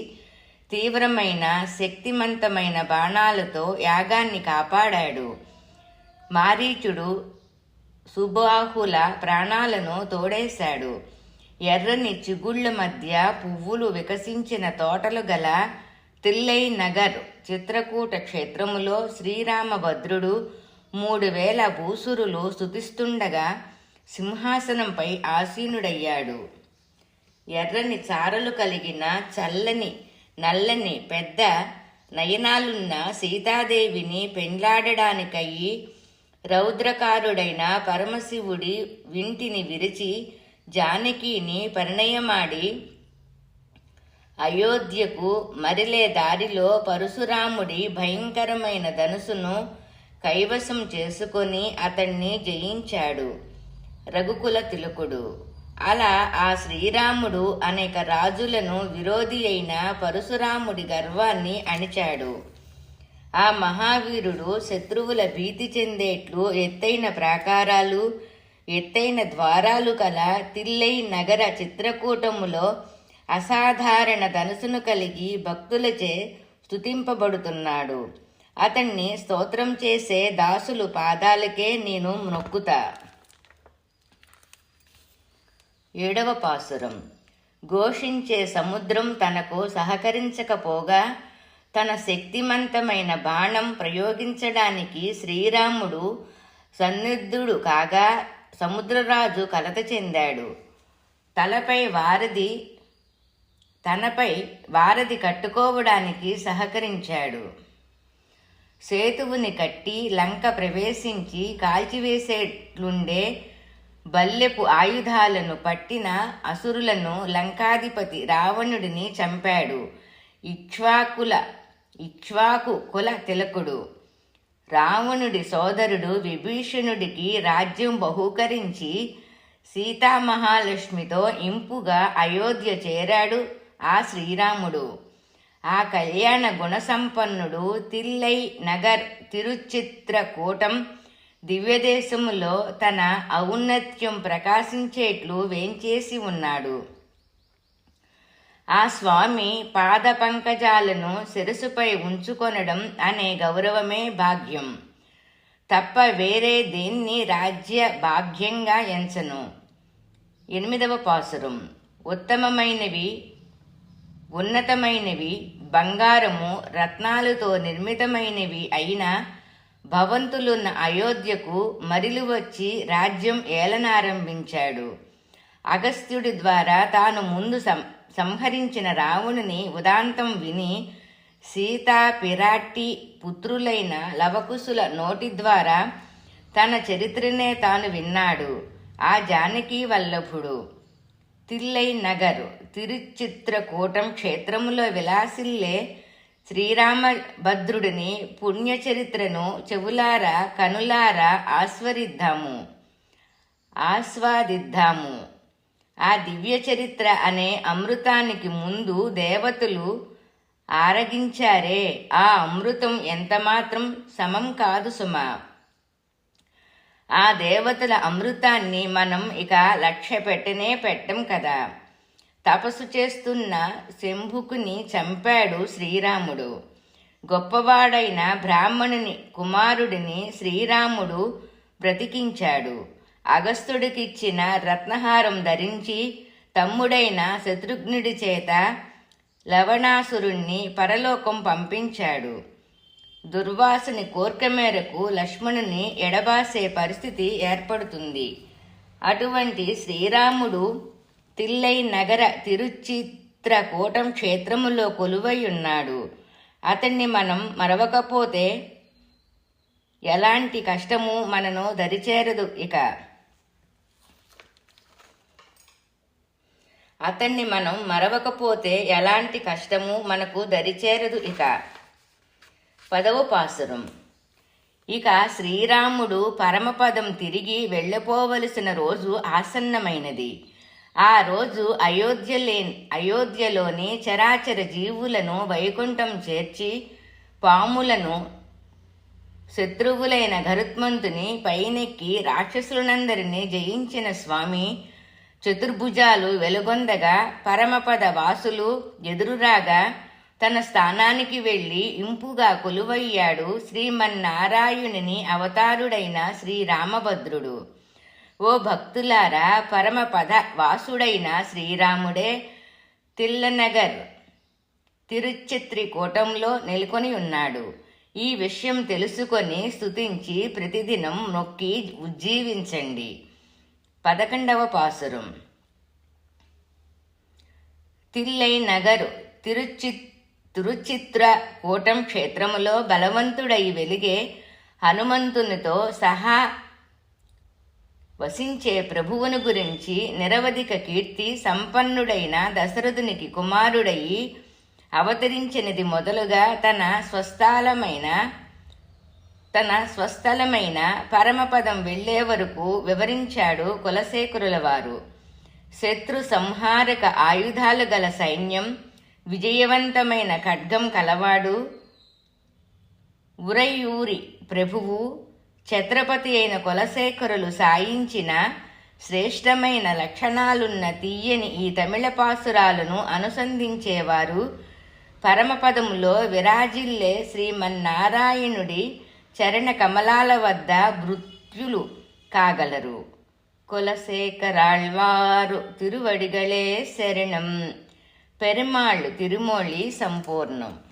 తీవ్రమైన శక్తిమంతమైన బాణాలతో యాగాన్ని కాపాడాడు. మారీచుడు సుబాహుల ప్రాణాలను తోడేశాడు. ఎర్రని చిగుళ్ల మధ్య పువ్వులు వికసించిన తోటలు గల తిల్లై నగర్ చిత్రకూట క్షేత్రములో శ్రీరామభద్రుడు 3000 భూసురులు స్తుతిస్తుండగా సింహాసనంపై ఆసీనుడయ్యాడు. ఎర్రని చారలు కలిగిన చల్లని నల్లని పెద్ద నయనాలున్న సీతాదేవిని పెండ్లాడడానికయ్యి రౌద్రకారుడైన పరమశివుడి వింటిని విరిచి జానకిని పరిణయమాడి అయోధ్యకు మరిలే దారిలో పరశురాముడి భయంకరమైన ధనుసును కైవసం చేసుకొని అతన్ని జయించాడు రఘుకుల తిలకుడు. అలా ఆ శ్రీరాముడు అనేక రాజులను విరోధి అయిన పరశురాముడి గర్వాన్ని అణిచాడు. ఆ మహావీరుడు శత్రువుల భీతి చెందేట్లు ఎత్తైన ప్రాకారాలు ఎత్తైన ద్వారాలు కల తిల్లై నగర చిత్రకూటములో అసాధారణ ధనుసును కలిగి భక్తులచే స్తుతింపబడుతున్నాడు. అతన్ని స్తోత్రం చేసే దాసులు పాదాలకే నేను మొక్కుతా. 7వ పాసురం. ఘోషించే సముద్రం తనకు సహకరించకపోగా తన శక్తిమంతమైన బాణం ప్రయోగించడానికి శ్రీరాముడు సన్నిధుడు కాగా సముద్రరాజు కలత చెందాడు. తనపై వారధి కట్టుకోవడానికి సహకరించాడు. సేతువుని కట్టి లంక ప్రవేశించి కాల్చివేసేట్లుండే బల్లెపు ఆయుధాలను పట్టిన అసురులను లంకాధిపతి రావణుడిని చంపాడు. ఇక్ష్వాకు కుల తిలకుడు రావణుడి సోదరుడు విభీషణుడికి రాజ్యం బహూకరించి సీతామహాలక్ష్మితో ఇంపుగా అయోధ్య చేరాడు ఆ శ్రీరాముడు. ఆ కళ్యాణ గుణసంపన్నుడు తిల్లై నగర్ తిరుచిత్రకూటం దివ్యదేశములో తన ఔన్నత్యం ప్రకాశించేట్లు వేంచేసి ఉన్నాడు. ఆ స్వామి పాద పంకజాలను శిరసుపై ఉంచుకొనడం అనే గౌరవమే భాగ్యం తప్ప వేరే దేన్ని రాజ్య భాగ్యంగా ఎంచను. 8వ పాసురం. ఉన్నతమైనవి బంగారము రత్నాలతో నిర్మితమైనవి అయిన భవంతులున్న అయోధ్యకు మరిలు వచ్చి రాజ్యం ఏలనారంభించాడు. అగస్త్యుడి ద్వారా తాను ముందు సంహరించిన రావణుని ఉదాంతం విని సీతా పిరాట్టి పుత్రులైన లవకుశుల నోటి ద్వారా తన చరిత్రనే తాను విన్నాడు. ఆ జానకీ వల్లభుడు తిల్లై నగర్ తిరుచిత్రకూటం క్షేత్రములో విలాసిల్లే శ్రీరామభద్రుడిని పుణ్యచరిత్రను చెవులారా కనులారా ఆస్వాదిద్దాము. ఆ దివ్య చరిత్ర అనే అమృతానికి ముందు దేవతలు ఆరగించారే, ఆ అమృతం ఎంతమాత్రం సమం కాదు సుమా. ఆ దేవతల అమృతాన్ని మనం ఇక లక్ష్య పెట్టం కదా. తపస్సు చేస్తున్న శంభుకుని చంపాడు శ్రీరాముడు. గొప్పవాడైన బ్రాహ్మణుని కుమారుడిని శ్రీరాముడు బ్రతికించాడు. అగస్త్యుడికిచ్చిన రత్నహారం ధరించి తమ్ముడైన శత్రుఘ్నుడి చేత లవణాసురుణ్ణి పరలోకం పంపించాడు. దుర్వాసుని కోర్కె మేరకు లక్ష్మణుని ఎడబాసే పరిస్థితి ఏర్పడుతుంది. అటువంటి శ్రీరాముడు తిల్లై నగర తిరుచిత్రకూటం క్షేత్రములో కొలువై ఉన్నాడు. అతన్ని మనం మరవకపోతే ఎలాంటి కష్టము మనను దరిచేరదు ఇక. అతన్ని మనం మరవకపోతే ఎలాంటి కష్టము మనకు దరిచేరదు ఇక. 10వ పాసురం. ఇక శ్రీరాముడు పరమపదం తిరిగి వెళ్ళిపోవలసిన రోజు ఆసన్నమైనది. ఆ రోజు అయోధ్యలోని చరాచర జీవులను వైకుంఠం చేర్చి పాములను శత్రువులైన గరుత్మంతుని పైనెక్కి రాక్షసులనందరినీ జయించిన స్వామి చతుర్భుజాలు వెలుగొందగా పరమపద వాసులు ఎదురురాగా తన స్థానానికి వెళ్ళి ఇంపుగా కొలువయ్యాడు శ్రీమన్నారాయణుని అవతారుడైన శ్రీరామభద్రుడు. ఓ భక్తులారా, పరమపద వాసుడైన శ్రీరాముడే తిల్లనగర్ తిరుచిత్రకూటంలో నెలకొని ఉన్నాడు. ఈ విషయం తెలుసుకొని స్తుతించి ప్రతిదినం నొక్కి ఉజ్జీవించండి. 11వ పాసురం. తిల్లై నగరు తిరుచిత్రకూటం క్షేత్రములో బలవంతుడై వెలిగే హనుమంతునితో సహా వసించే ప్రభువును గురించి నిరవధిక కీర్తి సంపన్నుడైన దశరథునికి కుమారుడయి అవతరించినది మొదలుగా తన స్వస్థలమైన పరమపదం వెళ్లే వరకు వివరించాడు కులశేఖరుల వారు. శత్రు సంహారక ఆయుధాలు గల సైన్యం, విజయవంతమైన ఖడ్గం కలవాడు, ఉరయూరి ప్రభువు, ఛత్రపతి అయిన కులశేఖరులు సాయించిన శ్రేష్టమైన లక్షణాలున్న తీయని ఈ తమిళ పాసురాలను అనుసంధించేవారు పరమపదములో విరాజిల్లే శ్రీమన్నారాయణుడి చరణ కమలాల వద్ద మృత్యులు కాగలరు. குலசேகராழ்வாரு திருவடிகளே சரணம். பெருமாள் திருமொழி சம்பூர்ணம்.